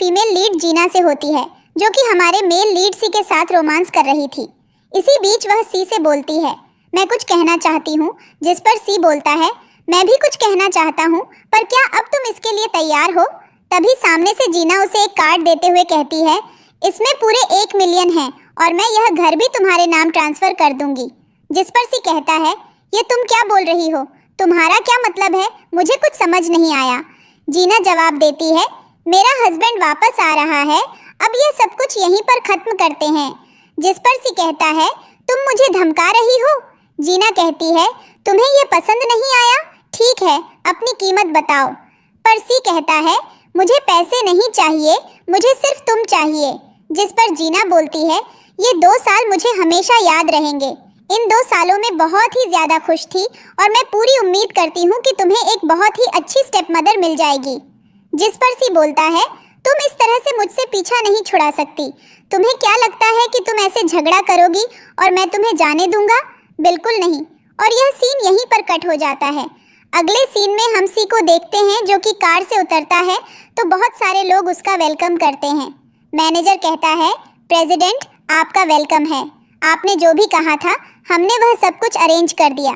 Female lead जीना से होती है, जो कि हमारे मेल लीड सी के साथ रोमांस कर रही थी। इसी बीच वह सी से बोलती है, मैं कुछ कहना चाहती हूँ, जिस पर सी बोलता है, मैं भी कुछ कहना चाहता हूँ, पर क्या अब तुम इसके लिए तैयार हो? तभी सामने से जीना उसे एक कार्ड देते हुए कहती है, इसमें पूरे 1 मिलियन है और मैं यह घर भी तुम्हारे नाम ट्रांसफर कर दूंगी। जिस पर सी कहता है, ये तुम क्या बोल रही हो? तुम्हारा क्या मतलब है? मुझे कुछ समझ नहीं आया। जीना जवाब देती है, मेरा हस्बैंड वापस आ रहा है, अब यह सब कुछ यहीं पर खत्म करते हैं। जिस पर सी कहता है, तुम मुझे धमका रही हो? जीना कहती है, तुम्हें यह पसंद नहीं आया? ठीक है, अपनी कीमत बताओ। पर सी कहता है, मुझे पैसे नहीं चाहिए, मुझे सिर्फ तुम चाहिए। जिस पर जीना बोलती है, ये 2 साल मुझे हमेशा याद रहेंगे। इन 2 सालों में बहुत ही ज्यादा खुश थी और मैं पूरी उम्मीद करती हूँ कि तुम्हें एक बहुत ही अच्छी स्टेप मदर मिल जाएगी। जिस पर सी बोलता है, तुम इस तरह से मुझसे पीछा नहीं छुड़ा सकती। तुम्हें क्या लगता है कि तुम ऐसे झगड़ा करोगी और मैं तुम्हें जाने दूंगा? बिल्कुल नहीं। और यह सीन यहीं पर कट हो जाता है। अगले सीन में हम सी को देखते हैं, जो कि कार से उतरता है तो बहुत सारे लोग उसका वेलकम करते हैं। मैनेजर कहता है, प्रेसिडेंट आपका वेलकम है, आपने जो भी कहा था हमने वह सब कुछ अरेंज कर दिया।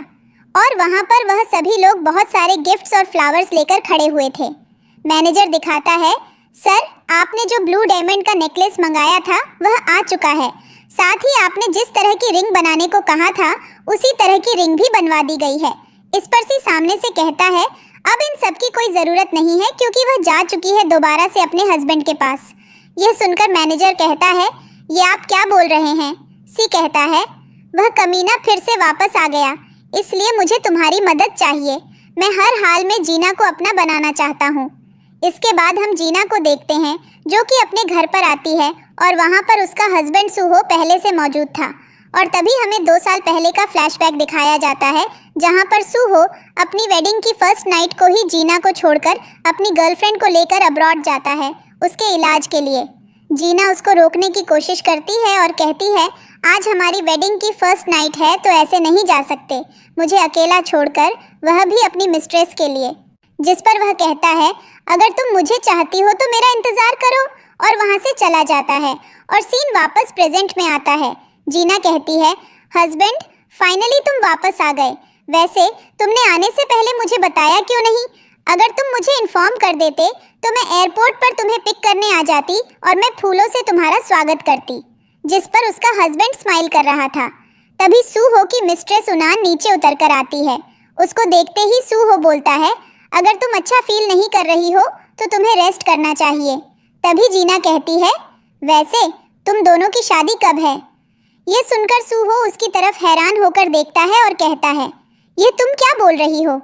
और वहाँ पर वह सभी लोग बहुत सारे गिफ्ट्स और फ्लावर्स लेकर खड़े हुए थे। मैनेजर दिखाता है, सर आपने जो ब्लू डायमंड का नेकलेस मंगाया था वह आ चुका है, साथ ही आपने जिस तरह की रिंग बनाने को कहा था उसी तरह की रिंग भी बनवा दी गई है। इस पर सी सामने से कहता है, अब इन सब की कोई ज़रूरत नहीं है क्योंकि वह जा चुकी है दोबारा से अपने हस्बैंड के पास। यह सुनकर मैनेजर कहता है, ये आप क्या बोल रहे हैं? सी कहता है, वह कमीना फिर से वापस आ गया, इसलिए मुझे तुम्हारी मदद चाहिए। मैं हर हाल में जीना को अपना बनाना चाहता हूँ। इसके बाद हम जीना को देखते हैं, जो कि अपने घर पर आती है और वहाँ पर उसका हस्बैंड सूहो पहले से मौजूद था। और तभी हमें 2 साल पहले का फ्लैशबैक दिखाया जाता है, जहाँ पर सूहो अपनी वेडिंग की फर्स्ट नाइट को ही जीना को छोड़कर अपनी गर्लफ्रेंड को लेकर अब्रॉड जाता है उसके इलाज के लिए। जीना उसको रोकने की कोशिश करती है और कहती है, आज हमारी वेडिंग की फर्स्ट नाइट है तो ऐसे नहीं जा सकते, मुझे अकेला छोड़कर, वह भी अपनी मिस्ट्रेस के लिए। जिस पर वह कहता है, अगर तुम मुझे चाहती हो तो मेरा इंतजार करो, और वहाँ से चला जाता है और सीन वापस प्रेजेंट में आता है। जीना कहती है, हस्बैंड फाइनली तुम वापस आ गए, वैसे तुमने आने से पहले मुझे बताया क्यों नहीं? अगर तुम मुझे इन्फॉर्म कर देते तो मैं एयरपोर्ट पर तुम्हें पिक करने आ जाती और मैं फूलों से तुम्हारा स्वागत करती। जिस पर उसका हस्बैंड स्माइल कर रहा था। तभी सूहो की मिस्ट्रेस उनान नीचे उतर कर आती है। उसको देखते ही सूहो बोलता है, अगर तुम अच्छा फील नहीं कर रही हो तो तुम्हें रेस्ट करना चाहिए। तभी जीना कहती है, वैसे तुम दोनों की शादी कब है? ये सुनकर सूहो उसकी तरफ हैरान होकर देखता है और कहता है, ये तुम क्या बोल रही हो?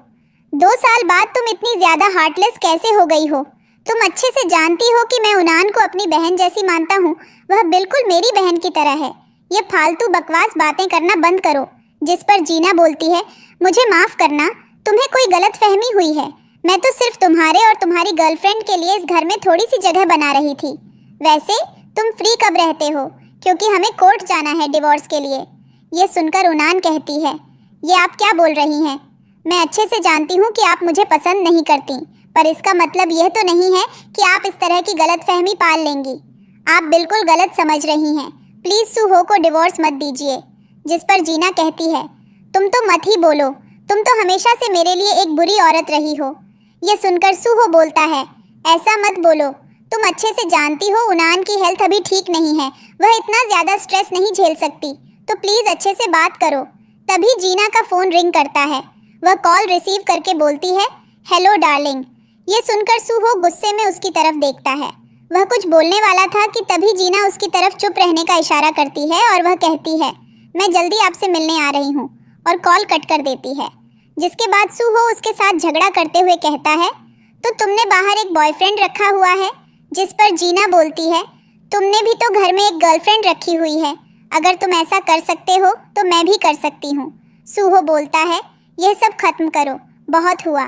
2 साल बाद तुम इतनी ज़्यादा हार्टलेस कैसे हो गई हो? तुम अच्छे से जानती हो कि मैं उनान को अपनी बहन जैसी मानता हूँ, वह बिल्कुल मेरी बहन की तरह है। ये फालतू बकवास बातें करना बंद करो। जिस पर जीना बोलती है, मुझे माफ़ करना, तुम्हें कोई गलत फहमी हुई है। मैं तो सिर्फ तुम्हारे और तुम्हारी गर्लफ्रेंड के लिए इस घर में थोड़ी सी जगह बना रही थी। वैसे तुम फ्री कब रहते हो? क्योंकि हमें कोर्ट जाना है डिवोर्स के लिए। ये सुनकर उनान कहती है, ये आप क्या बोल रही हैं? मैं अच्छे से जानती हूँ कि आप मुझे पसंद नहीं करती, पर इसका मतलब यह तो नहीं है कि आप इस तरह की गलतफहमी पाल लेंगी। आप बिल्कुल गलत समझ रही हैं। प्लीज़ सूहो को डिवोर्स मत दीजिए। जिस पर जीना कहती है, तुम तो मत ही बोलो, तुम तो हमेशा से मेरे लिए एक बुरी औरत रही हो। यह सुनकर सूहो बोलता है, ऐसा मत बोलो, तुम अच्छे से जानती हो उनान की हेल्थ अभी ठीक नहीं है, वह इतना ज़्यादा स्ट्रेस नहीं झेल सकती, तो प्लीज़ अच्छे से बात करो। तभी जीना का फ़ोन रिंग करता है। वह कॉल रिसीव करके बोलती है, हेलो डार्लिंग। ये सुनकर सूहो गुस्से में उसकी तरफ देखता है। वह कुछ बोलने वाला था कि तभी जीना उसकी तरफ चुप रहने का इशारा करती है और वह कहती है, मैं जल्दी आपसे मिलने आ रही हूँ, और कॉल कट कर देती है। जिसके बाद सूहो उसके साथ झगड़ा करते हुए कहता है, तो तुमने बाहर एक बॉयफ्रेंड रखा हुआ है? जिस पर जीना बोलती है, तुमने भी तो घर में एक गर्लफ्रेंड रखी हुई है, अगर तुम ऐसा कर सकते हो तो मैं भी कर सकती हूँ। सूहो बोलता है, यह सब खत्म करो, बहुत हुआ।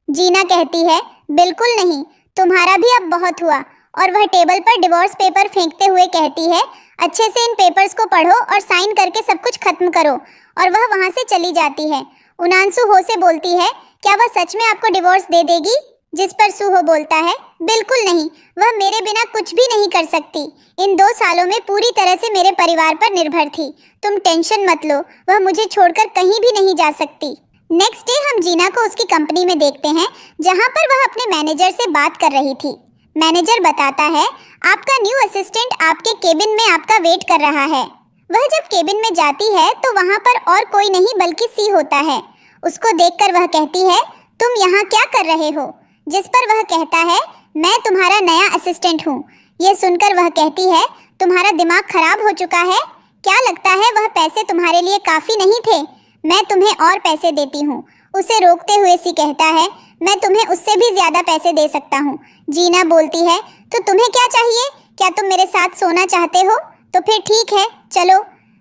जीना कहती है, बिल्कुल नहीं, तुम्हारा भी अब बहुत हुआ। और वह टेबल पर डिवोर्स पेपर फेंकते हुए कहती है, अच्छे से इन पेपर्स को पढ़ो और साइन करके सब कुछ खत्म करो। और वह वहाँ से चली जाती है। उनान सूहो से बोलती है, क्या वह सच में आपको डिवोर्स दे देगी? जिस पर सूहो बोलता है, बिल्कुल नहीं, वह मेरे बिना कुछ भी नहीं कर सकती। इन 2 सालों में पूरी तरह से मेरे परिवार पर निर्भर थी। तुम टेंशन मत लो, वह मुझे छोड़कर कहीं भी नहीं जा सकती। नेक्स्ट डे हम जीना को उसकी कंपनी में देखते हैं, जहां पर वह अपने मैनेजर से बात कर रही थी। मैनेजर बताता है, आपका न्यू असिस्टेंट आपके केबिन में आपका वेट कर रहा है। वह जब केबिन में जाती है तो वहां पर और कोई नहीं बल्कि सी होता है। उसको देखकर वह कहती है, तुम यहाँ क्या कर रहे हो? जिस पर वह कहता है, मैं तुम्हारा नया असिस्टेंट हूँ। ये सुनकर वह कहती है, तुम्हारा दिमाग खराब हो चुका है? क्या लगता है वह पैसे तुम्हारे लिए काफी नहीं थे? मैं तुम्हें और पैसे देती हूँ। उसे रोकते हुए सी कहता है, मैं तुम्हें उससे भी ज्यादा पैसे दे सकता हूँ। जीना बोलती है, तो तुम्हें क्या चाहिए? क्या तुम मेरे साथ सोना चाहते हो? तो फिर ठीक है, चलो।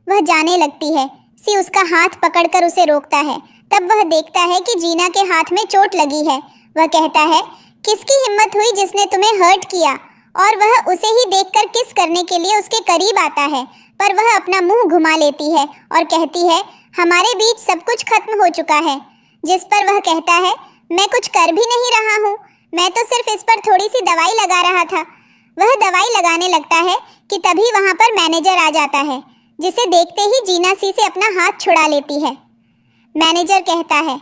वह जाने लगती है। सी उसका हाथ पकड़कर उसे रोकता है। तब वह देखता है कि जीना के हाथ में चोट लगी है। वह कहता है, किसकी हिम्मत हुई जिसने तुम्हें हर्ट किया? और वह उसे ही देखकर किस करने के लिए उसके करीब आता है, पर वह अपना मुंह घुमा लेती है और कहती है, हमारे बीच सब कुछ खत्म हो चुका है। जिस पर वह कहता है, मैं कुछ कर भी नहीं रहा हूँ, मैं तो सिर्फ इस पर थोड़ी सी दवाई लगा रहा था। वह दवाई लगाने लगता है कि तभी वहाँ पर मैनेजर आ जाता है, जिसे देखते ही जीना सी से अपना हाथ छुड़ा लेती है। मैनेजर कहता है,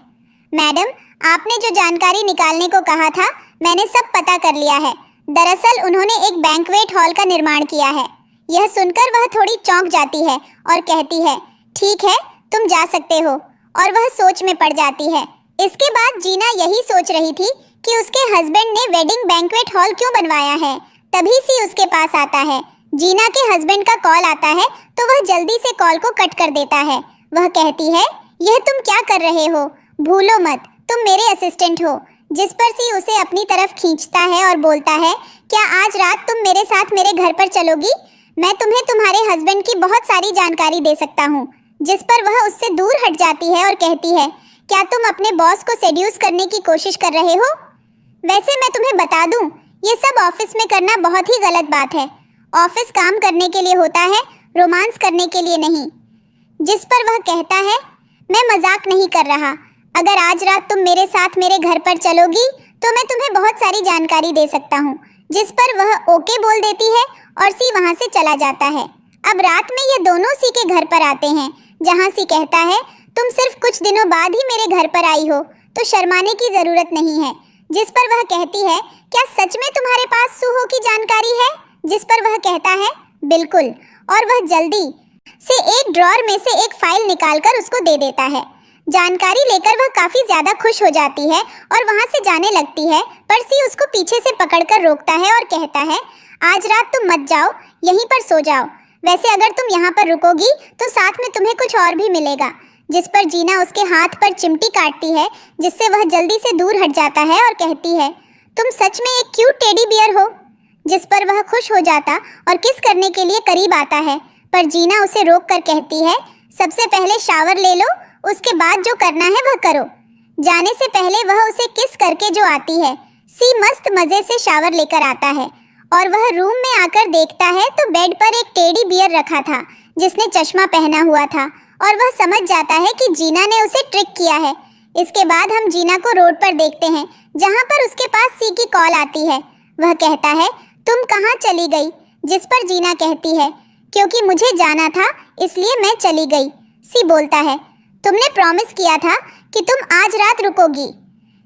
मैडम, आपने जो जानकारी निकालने को कहा था, मैंने सब पता कर लिया है। दरअसल उन्होंने एक बैंक्वेट हॉल का निर्माण किया है। यह सुनकर वह थोड़ी चौंक जाती है और कहती है, ठीक है, तुम जा सकते हो। और वह सोच में पड़ जाती है। इसके बाद जीना यही सोच रही थी कि उसके हस्बैंड ने वेडिंग बैंक्वेट हॉल क्यों बनवाया है। तभी सी उसके पास आता है। जीना के हस्बैंड का कॉल आता है तो वह जल्दी से कॉल को कट कर देता है। वह कहती है, यह तुम क्या कर रहे हो? भूलो मत, तुम मेरे असिस्टेंट हो। जिस पर सी उसे अपनी तरफ खींचता है और बोलता है, क्या आज रात तुम मेरे साथ मेरे घर पर चलोगी? मैं तुम्हें तुम्हारे हस्बैंड की बहुत सारी जानकारी दे सकता हूँ। जिस पर वह उससे दूर हट जाती है और कहती है, क्या तुम अपने बॉस को सेड्यूस करने की कोशिश कर रहे हो? वैसे मैं तुम्हें बता दूं, ये सब ऑफिस में करना बहुत ही गलत बात है। ऑफिस काम करने के लिए होता है, रोमांस करने के लिए नहीं। जिस पर वह कहता है, मैं मजाक नहीं कर रहा। अगर आज रात तुम मेरे साथ मेरे घर पर चलोगी तो मैं तुम्हें बहुत सारी जानकारी दे सकता हूँ। जिस पर वह ओके बोल देती है और सी वहाँ से चला जाता है। अब रात में ये दोनों सी के घर पर आते हैं, जहाँ सी कहता है, तुम सिर्फ कुछ दिनों बाद ही मेरे घर पर आई हो, तो शर्माने की जरूरत नहीं है। जिस पर वह कहती है, क्या सच में तुम्हारे पास सूहो की जानकारी है? जिस पर वह कहता है, बिल्कुल। और वह जल्दी से एक ड्रॉर में से एक फाइल निकालकर उसको दे देता है। जानकारी लेकर वह काफी ज्यादा खुश हो जाती है और वहां से जाने लगती है, पर सी उसको पीछे से पकड़कर रोकता है और कहता है, आज रात तुम मत जाओ, यहीं पर सो जाओ। वैसे अगर तुम यहाँ पर रुकोगी तो साथ में तुम्हें कुछ और भी मिलेगा। जिस पर जीना उसके हाथ पर चिमटी काटती है, जिससे वह जल्दी से दूर हट जाता है और कहती है, तुम सच में एक क्यूट टेडी बियर हो। जिस पर वह खुश हो जाता और किस करने के लिए करीब आता है, पर जीना उसे रोक कर कहती है, सबसे पहले शावर ले लो, उसके बाद जो करना है वह करो। जाने से पहले वह उसे किस करके जो आती है। सी मस्त मजे से शावर लेकर आता है और वह रूम में आकर देखता है तो बेड पर एक टेडी बियर रखा था, जिसने चश्मा पहना हुआ था, और वह समझ जाता है कि जीना ने उसे ट्रिक किया है। इसके बाद हम जीना को रोड पर देखते हैं, जहाँ पर उसके पास सी की कॉल आती है। वह कहता है, तुम कहाँ चली गई? जिस पर जीना कहती है, क्योंकि मुझे जाना था इसलिए मैं चली गई। सी बोलता है, तुमने प्रॉमिस किया था कि तुम आज रात रुकोगी।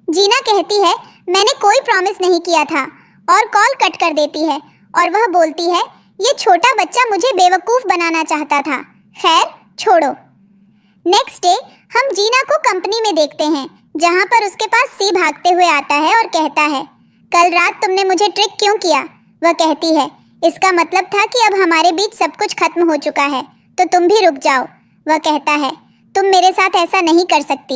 जीना कहती है, मैंने कोई प्रॉमिस नहीं किया था, और कॉल कट कर देती है और वह बोलती है, ये छोटा बच्चा मुझे बेवकूफ़ बनाना चाहता था। खैर छोड़ो। नेक्स्ट डे हम जीना को कंपनी में देखते हैं, जहाँ पर उसके पास सी भागते हुए आता है और कहता है, कल रात तुमने मुझे ट्रिक क्यों किया? वह कहती है, इसका मतलब था कि अब हमारे बीच सब कुछ खत्म हो चुका है, तो तुम भी रुक जाओ। वह कहता है, तुम मेरे साथ ऐसा नहीं कर सकती।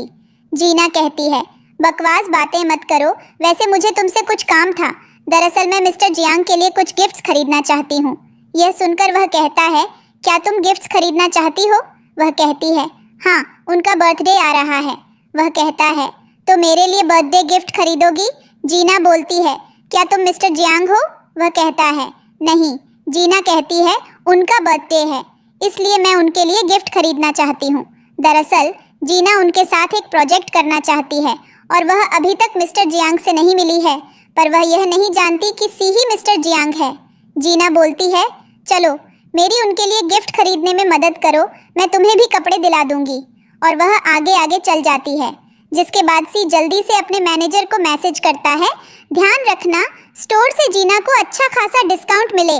जीना कहती है, बकवास बातें मत करो, वैसे मुझे तुमसे कुछ काम था। दरअसल मैं मिस्टर जियांग के लिए कुछ गिफ्ट्स खरीदना चाहती हूँ। यह सुनकर वह कहता है, क्या तुम गिफ्ट्स खरीदना चाहती हो? वह कहती है, हाँ, उनका बर्थडे आ रहा है। वह कहता है, तो मेरे लिए बर्थडे गिफ्ट खरीदोगी? जीना बोलती है, क्या तुम मिस्टर जियांग हो? वह कहता है, नहीं। जीना कहती है, उनका बर्थडे है, इसलिए मैं उनके लिए गिफ्ट खरीदना चाहती हूँ। दरअसल जीना उनके साथ एक प्रोजेक्ट करना चाहती है और वह अभी तक मिस्टर जियांग से नहीं मिली है, पर वह यह नहीं जानती कि सी ही मिस्टर जियांग है। जीना बोलती है, चलो मेरी उनके लिए गिफ्ट खरीदने में मदद करो, मैं तुम्हें भी कपड़े दिला दूंगी। और वह आगे आगे चल जाती है, जिसके बाद सी जल्दी से अपने मैनेजर को मैसेज करता है, ध्यान रखना स्टोर से जीना को अच्छा खासा डिस्काउंट मिले।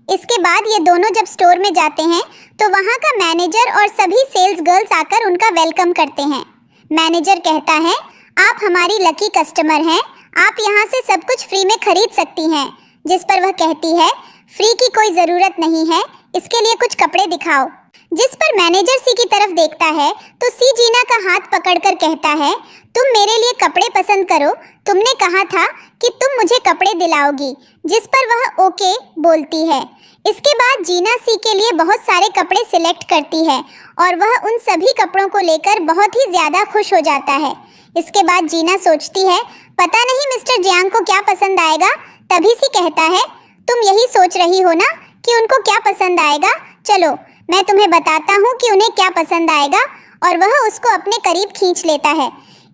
इसके बाद ये दोनों जब स्टोर में जाते हैं तो वहाँ का मैनेजर और सभी सेल्स गर्ल्स आकर उनका वेलकम करते हैं। मैनेजर कहता है, आप हमारी लकी कस्टमर हैं, आप यहाँ से सब कुछ फ्री में खरीद सकती हैं। जिस पर वह कहती है, फ्री की कोई ज़रूरत नहीं है, इसके लिए कुछ कपड़े दिखाओ। जिस पर मैनेजर सी की तरफ देखता है तो सी जीना का हाथ पकड़कर कहता है, तुम मेरे लिए कपड़े पसंद करो, तुमने कहा था कि तुम मुझे कपड़े दिलाओगी। जिस पर वह ओके बोलती है। इसके बाद जीना सी के लिए बहुत सारे कपड़े सिलेक्ट करती है और वह उन सभी कपड़ों को लेकर बहुत ही ज़्यादा खुश हो जाता है। इसके बाद जीना सोचती है, पता नहीं मिस्टर जियांग को क्या पसंद आएगा। तभी सी कहता है, तुम यही सोच रही हो ना कि उनको क्या पसंद आएगा, चलो मैं तुम्हें बताता हूँ कि उन्हें क्या पसंद आएगा। और वह उसको अपने करीब खींच लेता है।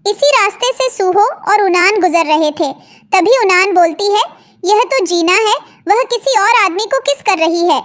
इसी रास्ते से सूहो और उनान गुजर रहे थे। तभी उनान बोलती है, यह तो जीना है, वह किसी और आदमी को किस कर रही है।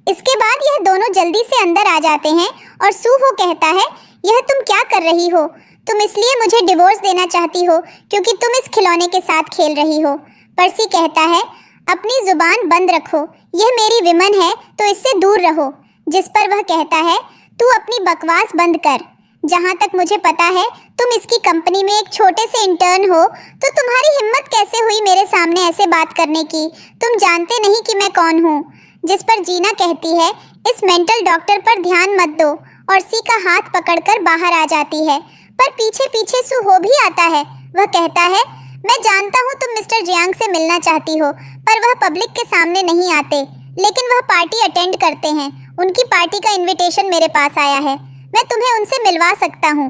इसके बाद यह दोनों जल्दी से अंदर आ जाते हैं और सूहो कहता है, यह तुम क्या कर रही हो, तुम इसलिए मुझे डिवोर्स देना चाहती हो क्योंकि तुम इस खिलौने के साथ खेल रही हो। पर्सी कहता है, अपनी जुबान बंद रखो, यह मेरी विमन है तो इससे दूर रहो। जिस पर वह कहता है, तू अपनी बकवास बंद कर, जहाँ तक मुझे पता है तुम इसकी कंपनी में एक छोटे से इंटर्न हो, तो तुम्हारी हिम्मत कैसे हुई मेरे सामने ऐसे बात करने की, तुम जानते नहीं कि मैं कौन हूँ। जिस पर जीना कहती है, इस मेंटल डॉक्टर पर ध्यान मत दो, और सी का हाथ पकड़कर बाहर आ जाती है। पर पीछे पीछे सूहो भी आता है। वह कहता है, मैं जानता हूँ तुम मिस्टर जियांग से मिलना चाहती हो, पर वह पब्लिक के सामने नहीं आते, लेकिन वह पार्टी अटेंड करते हैं। उनकी पार्टी का इनविटेशन मेरे पास आया है, मैं तुम्हें उनसे मिलवा सकता हूँ।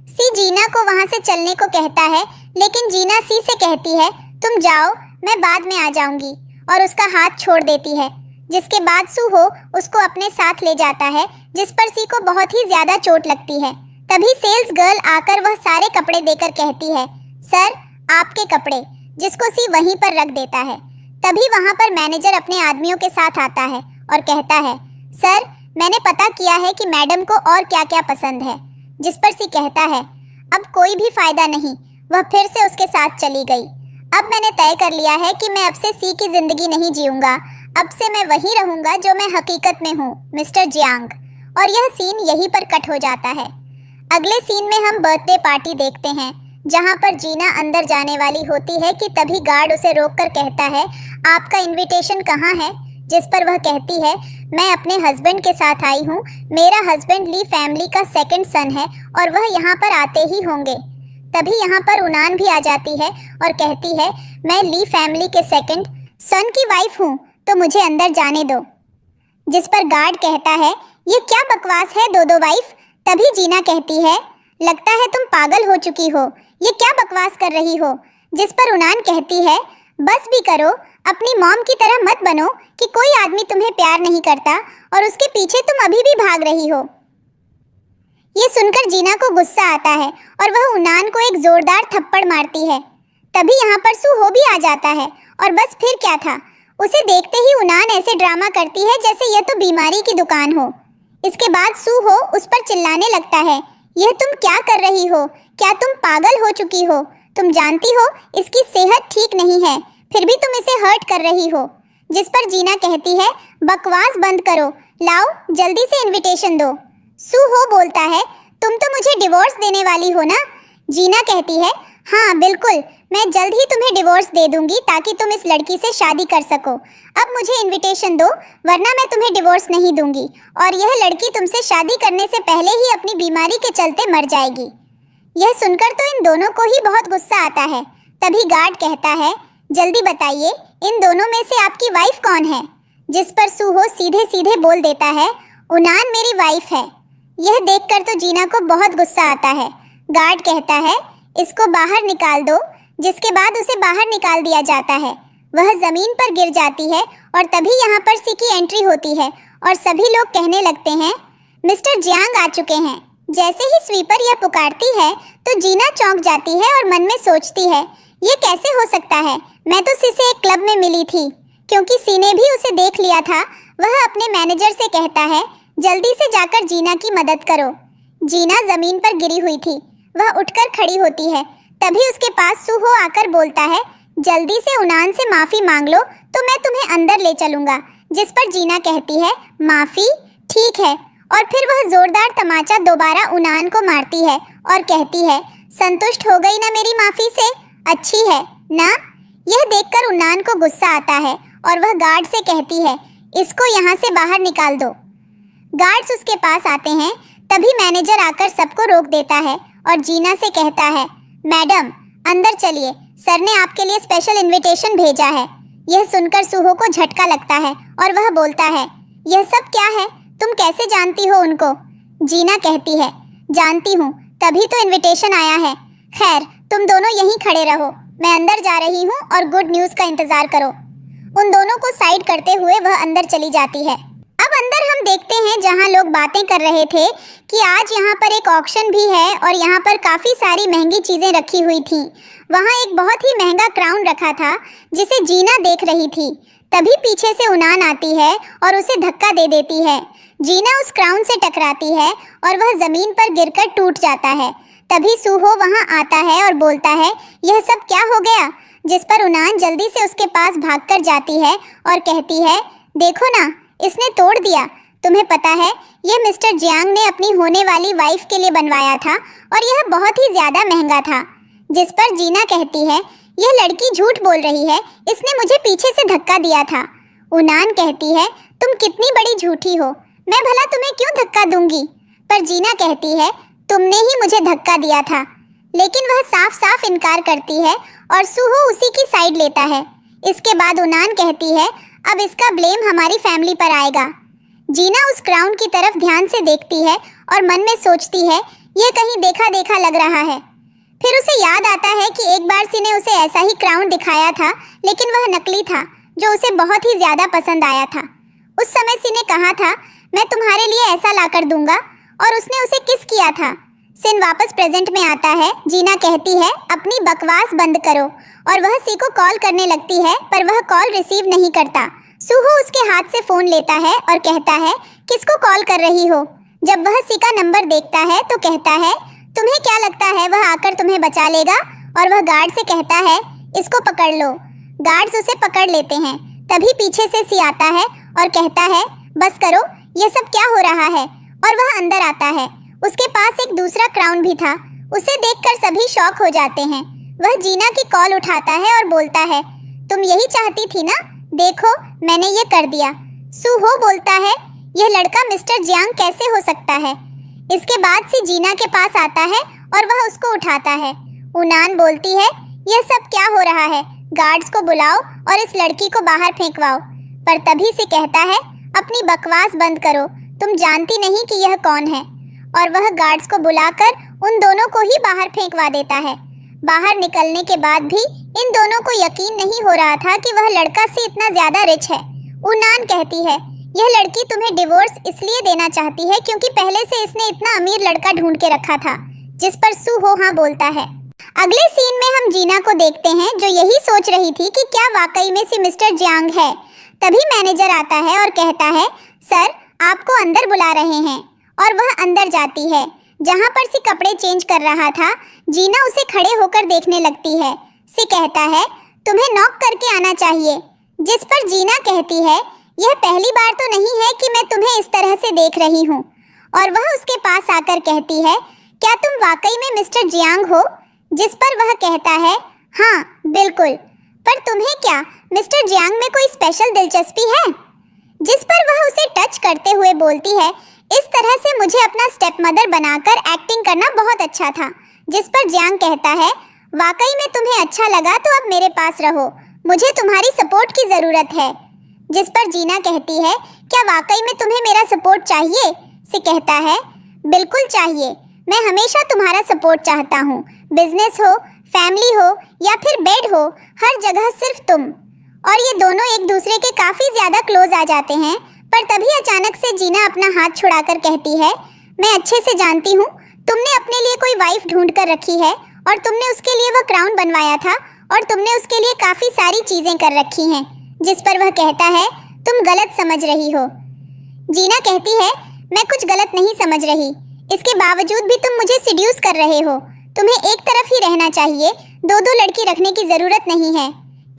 सी जीना को वहाँ से चलने को कहता है, लेकिन जीना सी से कहती है, तुम जाओ, मैं बाद में आ जाऊंगी, और उसका हाथ छोड़ देती है। जिसके बाद सूहो उसको अपने साथ ले जाता है, जिस पर सी को बहुत ही ज्यादा चोट लगती है। तभी सेल्स गर्ल आकर वह सारे कपड़े देकर कहती है, सर आपके कपड़े, जिसको सी वहीं पर रख देता है। तभी वहाँ पर मैनेजर अपने आदमियों के साथ आता है और कहता है, सर मैंने पता किया है कि मैडम को और क्या क्या पसंद है। जिस पर सी कहता है, अब कोई भी फायदा नहीं। वह फिर से उसके साथ चली गई। अब मैंने तय कर लिया है कि मैं अब से सी की जिंदगी नहीं जीऊंगा, अब से मैं वही रहूंगा जो मैं हकीकत में हूँ, मिस्टर जियांग। और यह सीन यहीं पर कट हो जाता है। अगले सीन में हम बर्थडे पार्टी देखते हैं, जहाँ पर जीना अंदर जाने वाली होती है कि तभी गार्ड उसे रोककर कहता है, आपका इनविटेशन कहाँ है। जिस पर वह कहती है, मैं अपने हस्बैंड के साथ आई हूँ, मेरा हस्बैंड ली फैमिली का सेकंड सन है और वह यहाँ पर आते ही होंगे। तभी यहाँ पर उनान भी आ जाती है और कहती है, मैं ली फैमिली के सेकंड सन की वाइफ हूँ, तो मुझे अंदर जाने दो। जिस पर गार्ड कहता है, ये क्या बकवास है दो वाइफ। तभी जीना कहती है, लगता है तुम पागल हो चुकी हो, ये क्या बकवास कर रही हो। जिस पर उनान कहती है, बस भी करो, अपनी मॉम की तरह मत बनो कि कोई आदमी तुम्हें प्यार नहीं करता और उसके पीछे तुम अभी भी भाग रही हो। ये सुनकर जीना को गुस्सा आता है और वह उनान को एक जोरदार थप्पड़ मारती है। तभी यहाँ पर सूहो भी आ जाता है और बस फिर क्या था, उसे देखते ही उनान ऐसे ड्रामा करती है जैसे यह तो बीमारी की दुकान हो। इसके बाद सूहो उस पर चिल्लाने लगता है, यह तुम क्या कर रही हो, क्या तुम पागल हो चुकी हो, तुम जानती हो इसकी सेहत ठीक नहीं है, फिर भी तुम इसे हर्ट कर रही हो। जिस पर जीना कहती है, बकवास बंद करो, लाओ जल्दी से इनविटेशन दो। सूहो बोलता है, तुम तो मुझे डिवोर्स देने वाली हो ना। जीना कहती है, हाँ बिल्कुल, मैं जल्द ही तुम्हें डिवोर्स दे दूंगी ताकि तुम इस लड़की से शादी कर सको। अब मुझे इनविटेशन दो, वरना मैं तुम्हें डिवोर्स नहीं दूंगी और यह लड़की तुमसे शादी करने से पहले ही अपनी बीमारी के चलते मर जाएगी। यह सुनकर तो इन दोनों को ही बहुत गुस्सा आता है। तभी गार्ड कहता है, जल्दी बताइए, इन दोनों में से आपकी वाइफ कौन है। जिस पर सूहो सीधे सीधे बोल देता है, उनान मेरी वाइफ है। यह देखकर तो जीना को बहुत गुस्सा आता है। गार्ड कहता है, इसको बाहर निकाल दो। जिसके बाद उसे बाहर निकाल दिया जाता है। वह जमीन पर गिर जाती है और तभी यहाँ पर सी की एंट्री होती है और सभी लोग कहने लगते हैं, मिस्टर जियांग आ चुके हैं। जैसे ही स्वीपर यह पुकारती है तो जीना चौंक जाती है और मन में सोचती है, ये कैसे हो सकता है? मैं तो सी से एक क्लब में मिली थी। क्योंकि सी ने भी उसे देख लिया था, वह अपने मैनेजर से कहता है, जल्दी से जाकर जीना की मदद करो। जीना जमीन पर गिरी हुई थी। वह उठकर खड़ी होती है। तभी उसके पास सूहो आकर बोलता है, जल्दी से उनान से माफी मांग लो तो मैं तुम्हें अंदर ले चलूंगा। जिस पर जीना कहती है, माफी? ठीक है। और फिर वह जोरदार तमाचा दोबारा उनान को मारती है और कहती है, संतुष्ट हो गई ना मेरी माफी से? अच्छी है ना? यह देखकर उनान को गुस्सा आता है और वह गार्ड से कहती है, इसको यहाँ से बाहर निकाल दो। गार्ड्स उसके पास आते हैं। तभी मैनेजर आकर सबको रोक देता है और जीना से कहता है, मैडम अंदर चलिए, सर ने आपके लिए स्पेशल इनविटेशन भेजा है। यह सुनकर सूहो को झटका लगता है और वह बोलता है, यह सब क्या है? तुम कैसे जानती हो उनको? जीना कहती है, जानती हूँ, तभी तो इनविटेशन आया है। खैर तुम दोनों यहीं खड़े रहो, मैं अंदर जा रही हूँ और गुड न्यूज़ का इंतजार करो। उन दोनों को साइड करते हुए वह अंदर चली जाती है। अब अंदर हम देखते हैं जहाँ लोग बातें कर रहे थे कि आज यहाँ पर एक ऑक्शन भी है और यहाँ पर काफ़ी सारी महंगी चीज़ें रखी हुई थी। वहाँ एक बहुत ही महंगा क्राउन रखा था जिसे जीना देख रही थी। तभी पीछे से उनान आती है और उसे धक्का दे देती है। जीना उस क्राउन से टकराती है और वह ज़मीन पर गिरकर टूट जाता है। तभी सूहो वहाँ आता है और बोलता है, यह सब क्या हो गया? जिस पर उनान जल्दी से उसके पास भागकर जाती है और कहती है, देखो ना, इसने तोड़ दिया। तुम्हें पता है, यह मिस्टर जियांग ने अपनी होने वाली वाइफ के लिए बनवाया था और यह बहुत ही ज़्यादा महंगा था। जिस पर जीना कहती है, यह लड़की झूठ बोल रही है, इसने मुझे पीछे से धक्का दिया था। उनान कहती है, तुम कितनी बड़ी झूठी हो, मैं भला तुम्हें क्यों धक्का दूंगी? पर जीना कहती है, तुमने ही मुझे धक्का दिया था। लेकिन वह साफ साफ इनकार करती है और सूहो उसी की साइड लेता है। इसके बाद उनान कहती है, अब इसका ब्लेम हमारी फैमिली पर आएगा। जीना उस क्राउन की तरफ ध्यान से देखती है और मन में सोचती है, यह कहीं देखा देखा लग रहा है। फिर उसे याद आता है कि एक बार सी ने उसे ऐसा ही क्राउन दिखाया था, लेकिन वह नकली था, जो उसे बहुत ही ज्यादा पसंद आया था। उस समय सी ने कहा था, मैं तुम्हारे लिए ऐसा लाकर दूंगा, और उसने उसे किस किया था। सिन वापस प्रेजेंट में आता है। जीना कहती है, अपनी बकवास बंद करो, और वह सी को कॉल करने लगती है, पर वह कॉल रिसीव नहीं करता। सूहो उसके हाथ से फोन लेता है और कहता है, किसको कॉल कर रही हो? जब वह सी का नंबर देखता है तो कहता है, तुम्हें क्या लगता है वह आकर तुम्हें बचा लेगा? और वह गार्ड से कहता है, इसको पकड़ लो। गार्ड्स उसे पकड़ लेते हैं। तभी पीछे से सी आता है और कहता है, बस करो, यह सब क्या हो रहा है? और वह अंदर आता है। उसके पास एक दूसरा क्राउन भी था। उसे देखकर सभी शॉक हो जाते हैं। वह जीना की कॉल उठाता है और बोलता है, तुम यही चाहती थी ना? देखो, मैंने ये कर दिया। सूहो बोलता है, यह लड़का मिस्टर जियांग कैसे हो सकता है? इसके बाद से जीना के पास आता है और वह उसको उठाता है। उनान बोलती है, यह सब क्या हो रहा है? गार्ड्स को बुलाओ और इस लड़की को बाहर फेंकवाओ। पर तभी से कहता है, अपनी बकवास बंद करो, तुम जानती नहीं कि यह कौन है। और वह गार्ड्स को बुलाकर उन दोनों को ही बाहर फेंकवा देता है। बाहर निकलने के बाद भी इन दोनों को यकीन नहीं हो रहा था कि वह लड़का से इतना ज्यादा रिच है। उनान कहती है, यह लड़की तुम्हें डिवोर्स इसलिए देना चाहती है क्योंकि पहले से इसने इतना अमीर लड़का ढूंढ के रखा था। जिस पर सूहो हाँ बोलता है। अगले सीन में हम जीना को देखते हैं, जो यही सोच रही थी कि क्या वाकई में से मिस्टर जियांग है। तभी मैनेजर आता है और कहता है, सर आपको अंदर बुला रहे हैं। और वह अंदर जाती है। जहाँ पर सी कपड़े चेंज कर रहा था, जीना उसे खड़े होकर देखने लगती है। सी कहता है, तुम्हें नॉक करके आना चाहिए। जिस पर जीना कहती है, यह पहली बार तो नहीं है कि मैं तुम्हें इस तरह से देख रही हूँ। और वह उसके पास आकर कहती है, क्या तुम वाकई में मिस्टर जियांग हो? जिस पर वह कहता है, हाँ बिल्कुल। पर तुम्हें क्या मिस्टर जियांग में कोई स्पेशल दिलचस्पी है? जिस पर वह उसे टच करते हुए बोलती है, इस तरह से मुझे अपना स्टेप मदर बनाकर एक्टिंग करना बहुत अच्छा था। जिस पर जियांग कहता है, वाकई में तुम्हें अच्छा लगा तो अब मेरे पास रहो, मुझे तुम्हारी सपोर्ट की ज़रूरत है। जिस पर जीना कहती है, क्या वाकई में तुम्हें मेरा सपोर्ट चाहिए? से कहता है, बिल्कुल चाहिए, मैं हमेशा तुम्हारा सपोर्ट चाहता हूँ। बिजनेस हो, फैमिली हो या फिर बेड हो, हर जगह सिर्फ तुम। और ये दोनों एक दूसरे के काफ़ी ज़्यादा क्लोज आ जाते हैं। पर तभी अचानक से जीना अपना हाथ छुड़ाकर कहती है, मैं अच्छे से जानती हूँ तुमने अपने लिए कोई वाइफ ढूंढ कर रखी है और तुमने उसके लिए वो क्राउन बनवाया था और तुमने उसके लिए काफी सारी चीजें कर रखी हैं, जिस पर वह कहता है तुम गलत समझ रही हो। जीना कहती है मैं कुछ गलत नहीं समझ रही, इसके बावजूद भी तुम मुझे सिड्यूस कर रहे हो। तुम्हें एक तरफ ही रहना चाहिए, दो दो लड़की रखने की जरूरत नहीं है।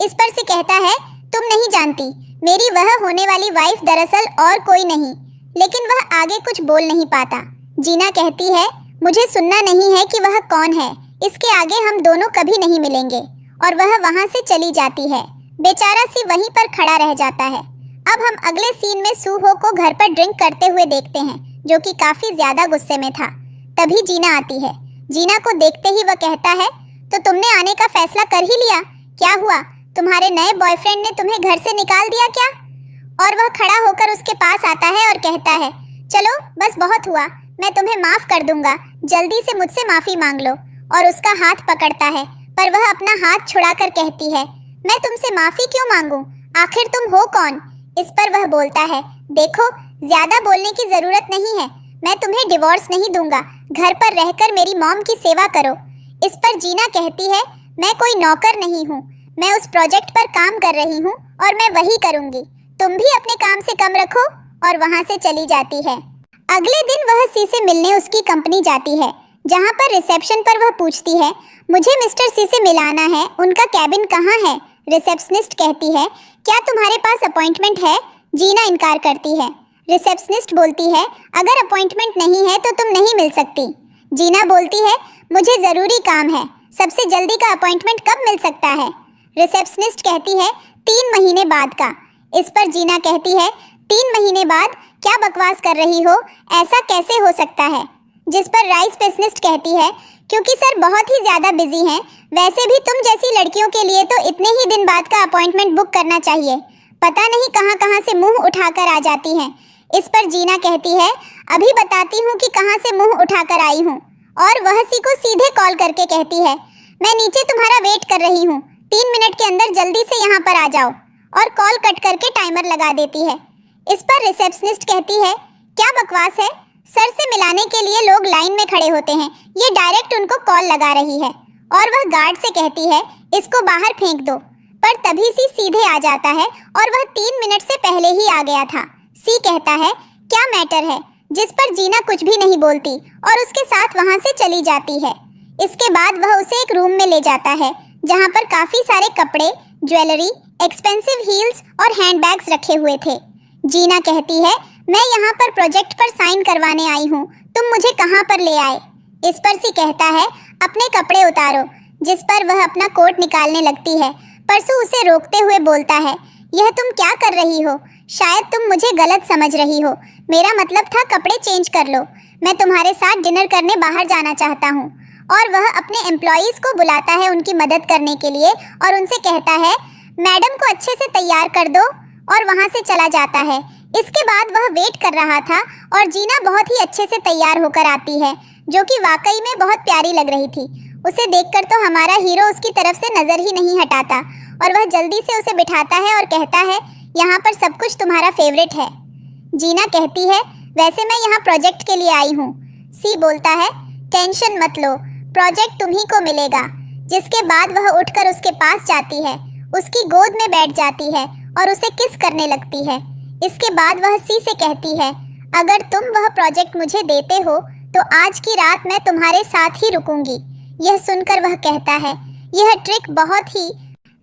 इस पर से कहता है तुम नहीं जानती, मेरी वह होने वाली वाइफ दरअसल और कोई नहीं। लेकिन वह आगे कुछ बोल नहीं पाता। जीना कहती है मुझे सुनना नहीं है कि वह कौन है, इसके आगे हम दोनों कभी नहीं मिलेंगे। और वह वहां से चली जाती है। बेचारा सी वहीं पर खड़ा रह जाता है। अब हम अगले सीन में सूहो को घर पर ड्रिंक करते हुए देखते हैं, जो कि काफी ज्यादा गुस्से में था। तभी जीना आती है। जीना को देखते ही वह कहता है तो तुमने आने का फैसला कर ही लिया? क्या हुआ, तुम्हारे नए बॉयफ्रेंड ने तुम्हें घर से निकाल दिया क्या? और वह खड़ा होकर उसके पास आता है और कहता है चलो बस बहुत हुआ, मैं तुम्हें माफ कर दूंगा, जल्दी से मुझसे माफी मांग लो। और उसका हाथ पकड़ता है, पर वह अपना हाथ छुड़ाकर कहती है मैं तुमसे माफी क्यों मांगूं, आखिर तुम हो कौन? इस पर वह बोलता है देखो ज्यादा बोलने की जरूरत नहीं है, मैं तुम्हें डिवोर्स नहीं दूंगा, घर पर रहकर मेरी मॉम की सेवा करो। इस पर जीना कहती है मैं कोई नौकर नहीं हूँ, मैं उस प्रोजेक्ट पर काम कर रही हूँ और मैं वही करूँगी, तुम भी अपने काम से कम रखो। और वहाँ से चली जाती है। अगले दिन वह सी से मिलने उसकी कंपनी जाती है, जहाँ पर रिसेप्शन पर वह पूछती है मुझे मिस्टर सी से मिलाना है, उनका कैबिन कहाँ है? रिसेप्शनिस्ट कहती है क्या तुम्हारे पास अपॉइंटमेंट है? जीना इनकार करती है। रिसेप्शनिस्ट बोलती है अगर अपॉइंटमेंट नहीं है तो तुम नहीं मिल सकती। जीना बोलती है मुझे ज़रूरी काम है, सबसे जल्दी का अपॉइंटमेंट कब मिल सकता है? रिसेप्शनिस्ट कहती है 3 महीने बाद का। इस पर जीना कहती है 3 महीने बाद? क्या बकवास कर रही हो, ऐसा कैसे हो सकता है? जिस पर राइसेप्शनिस्ट कहती है क्योंकि सर बहुत ही ज़्यादा बिजी हैं, वैसे भी तुम जैसी लड़कियों के लिए तो इतने ही दिन बाद का अपॉइंटमेंट बुक करना चाहिए, पता नहीं कहाँ कहाँ से मुंह उठाकर आ जाती हैं। इस पर जीना कहती है अभी बताती हूँ कि कहाँ से मुंह उठाकर आई हूँ। और वह सी को सीधे कॉल करके कहती है मैं नीचे तुम्हारा वेट कर रही हूँ, 3 मिनट के अंदर जल्दी से यहाँ पर आ जाओ। और कॉल कट करके टाइमर लगा देती है। इस पर रिसेप्शनिस्ट कहती है क्या बकवास है, सर से मिलाने के लिए लोग लाइन में खड़े होते हैं, ये डायरेक्ट उनको कॉल लगा रही है। और वह गार्ड से कहती है इसको बाहर फेंक दो, पर तभी सी सीधे आ जाता है और वह 3 मिनट से पहले ही आ गया था। सी कहता है क्या मैटर है, जिस पर जीना कुछ भी नहीं बोलती और उसके साथ वहां से चली जाती है। इसके बाद वह उसे एक रूम में ले जाता है, जहाँ पर काफी सारे कपड़े, ज्वेलरी, एक्सपेंसिव हील्स और हैंडबैग्स रखे हुए थे। जीना कहती है मैं यहाँ पर प्रोजेक्ट पर साइन करवाने आई हूँ, तुम मुझे कहाँ पर ले आए? इस पर सी कहता है अपने कपड़े उतारो, जिस पर वह अपना कोट निकालने लगती है। परसू उसे रोकते हुए बोलता है यह तुम क्या कर रही हो, शायद तुम मुझे गलत समझ रही हो, मेरा मतलब था कपड़े चेंज कर लो, मैं तुम्हारे साथ डिनर करने बाहर जाना चाहता हूँ। और वह अपने एम्प्लॉयज़ को बुलाता है उनकी मदद करने के लिए और उनसे कहता है मैडम को अच्छे से तैयार कर दो, और वहाँ से चला जाता है। इसके बाद वह वेट कर रहा था और जीना बहुत ही अच्छे से तैयार होकर आती है, जो कि वाकई में बहुत प्यारी लग रही थी। उसे देखकर तो हमारा हीरो उसकी तरफ से नज़र ही नहीं हटाता और वह जल्दी से उसे बिठाता है और कहता है यहाँ पर सब कुछ तुम्हारा फेवरेट है। जीना कहती है वैसे मैं यहाँ प्रोजेक्ट के लिए आई हूँ। सी बोलता है टेंशन मत लो, प्रोजेक्ट तुम्ही को मिलेगा। जिसके बाद वह उठकर उसके पास जाती है, उसकी गोद में बैठ जाती है और उसे किस करने लगती है। इसके बाद वह सी से कहती है अगर तुम वह प्रोजेक्ट मुझे देते हो तो आज की रात मैं तुम्हारे साथ ही रुकूंगी। यह सुनकर वह कहता है यह ट्रिक बहुत ही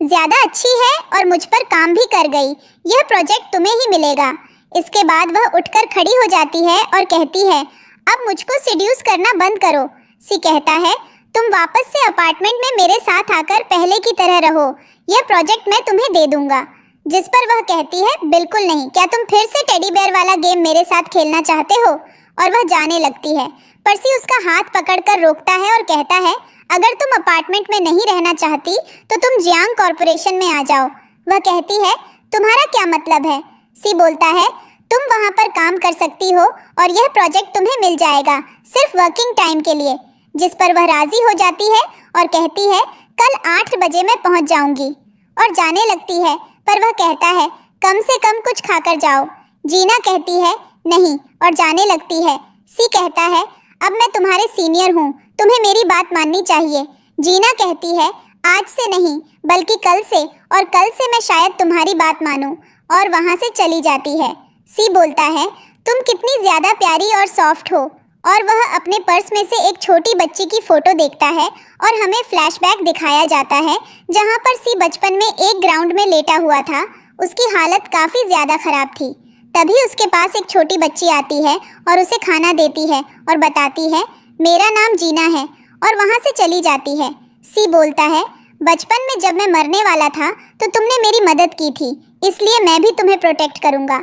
ज़्यादा अच्छी है और मुझ पर काम भी कर गई, यह प्रोजेक्ट तुम्हें ही मिलेगा। इसके बाद वह उठकर खड़ी हो जाती है और कहती है अब मुझको सिड्यूस करना बंद करो। सी कहता है तुम वापस से अपार्टमेंट में मेरे साथ आकर पहले की तरह रहो, यह प्रोजेक्ट मैं तुम्हें दे दूंगा। जिस पर वह कहती है बिल्कुल नहीं, क्या तुम फिर से टेडी बेयर वाला गेम मेरे साथ खेलना चाहते हो? और वह जाने लगती है। परसी उसका हाथ पकड़कर रोकता है और कहता है अगर तुम अपार्टमेंट में नहीं रहना चाहती तो तुम जियांग कॉरपोरेशन में आ जाओ। वह कहती है तुम्हारा क्या मतलब है? सी बोलता है तुम वहाँ पर काम कर सकती हो और यह प्रोजेक्ट तुम्हें मिल जाएगा सिर्फ वर्किंग टाइम के लिए। जिस पर वह राजी हो जाती है और कहती है कल 8 बजे मैं पहुँच जाऊंगी और जाने लगती है। पर वह कहता है कम से कम कुछ खाकर जाओ। जीना कहती है नहीं और जाने लगती है। सी कहता है अब मैं तुम्हारे सीनियर हूँ, तुम्हें मेरी बात माननी चाहिए। जीना कहती है आज से नहीं बल्कि कल से, और कल से मैं शायद तुम्हारी बात मानूं, और वहाँ से चली जाती है। सी बोलता है तुम कितनी ज्यादा प्यारी और सॉफ्ट हो। और वह अपने पर्स में से एक छोटी बच्ची की फोटो देखता है और हमें फ्लैशबैक दिखाया जाता है जहाँ पर सी बचपन में एक ग्राउंड में लेटा हुआ था। उसकी हालत काफ़ी ज़्यादा ख़राब थी। तभी उसके पास एक छोटी बच्ची आती है और उसे खाना देती है और बताती है मेरा नाम जीना है, और वहाँ से चली जाती है। सी बोलता है बचपन में जब मैं मरने वाला था तो तुमने मेरी मदद की थी, इसलिए मैं भी तुम्हें प्रोटेक्ट करूँगा।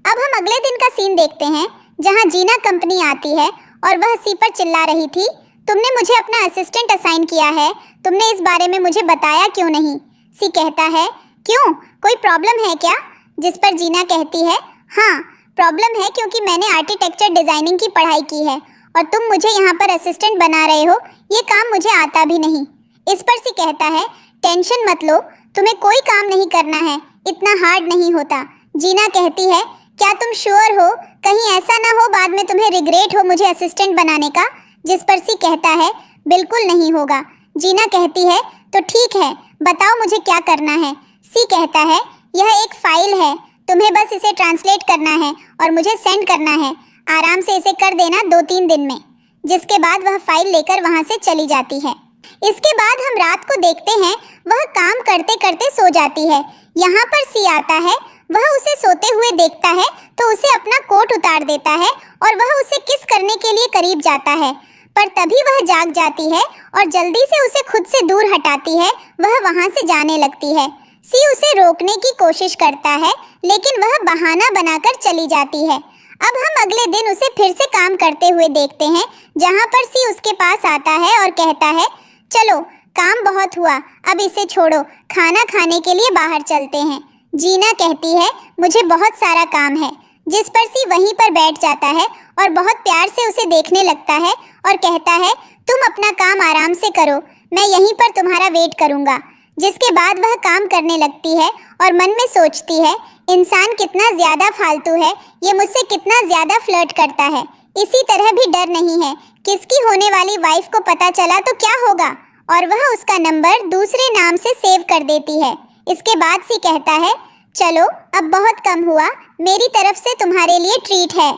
अब हम अगले दिन का सीन देखते हैं जहाँ जीना कंपनी आती है और वह सी पर चिल्ला रही थी तुमने मुझे अपना असिस्टेंट असाइन किया है, तुमने इस बारे में मुझे बताया क्यों नहीं? सी कहता है क्यों, कोई प्रॉब्लम है क्या? जिस पर जीना कहती है हाँ प्रॉब्लम है, क्योंकि मैंने आर्किटेक्चर डिज़ाइनिंग की पढ़ाई की है और तुम मुझे यहाँ पर असिस्टेंट बना रहे हो, ये काम मुझे आता भी नहीं। इस पर सी कहता है टेंशन मत लो, तुम्हें कोई काम नहीं करना है, इतना हार्ड नहीं होता। जीना कहती है क्या तुम श्योर हो, कहीं ऐसा ना हो बाद में तुम्हें रिग्रेट हो मुझे असिस्टेंट बनाने का? जिस पर सी कहता है बिल्कुल नहीं होगा। जीना कहती है तो ठीक है, बताओ मुझे क्या करना है? सी कहता है यह एक फाइल है, तुम्हें बस इसे ट्रांसलेट करना है और मुझे सेंड करना है, आराम से इसे कर देना 2-3 दिन में। जिसके बाद वह फाइल लेकर वहाँ से चली जाती है। इसके बाद हम रात को देखते हैं वह काम करते करते सो जाती है। यहाँ पर सी आता है, वह उसे सोते हुए देखता है तो उसे अपना कोट उतार देता है और वह उसे किस करने के लिए करीब जाता है, पर तभी वह जाग जाती है और जल्दी से उसे खुद से दूर हटाती है। वह वहाँ से जाने लगती है। सी उसे रोकने की कोशिश करता है लेकिन वह बहाना बनाकर चली जाती है। अब हम अगले दिन उसे फिर से काम करते हुए देखते हैं जहाँ पर सी उसके पास आता है और कहता है चलो काम बहुत हुआ, अब इसे छोड़ो, खाना खाने के लिए बाहर चलते हैं। जीना कहती है मुझे बहुत सारा काम है। जिस पर सी वहीं पर बैठ जाता है और बहुत प्यार से उसे देखने लगता है और कहता है तुम अपना काम आराम से करो, मैं यहीं पर तुम्हारा वेट करूँगा। जिसके बाद वह काम करने लगती है और मन में सोचती है इंसान कितना ज़्यादा फालतू है, ये मुझसे कितना ज़्यादा फ्लर्ट करता है, इसी तरह भी डर नहीं है, किसकी होने वाली वाइफ को पता चला तो क्या होगा? और वह उसका नंबर दूसरे नाम से सेव कर देती है। इसके बाद सी कहता है चलो अब बहुत कम हुआ, मेरी तरफ से तुम्हारे लिए ट्रीट है।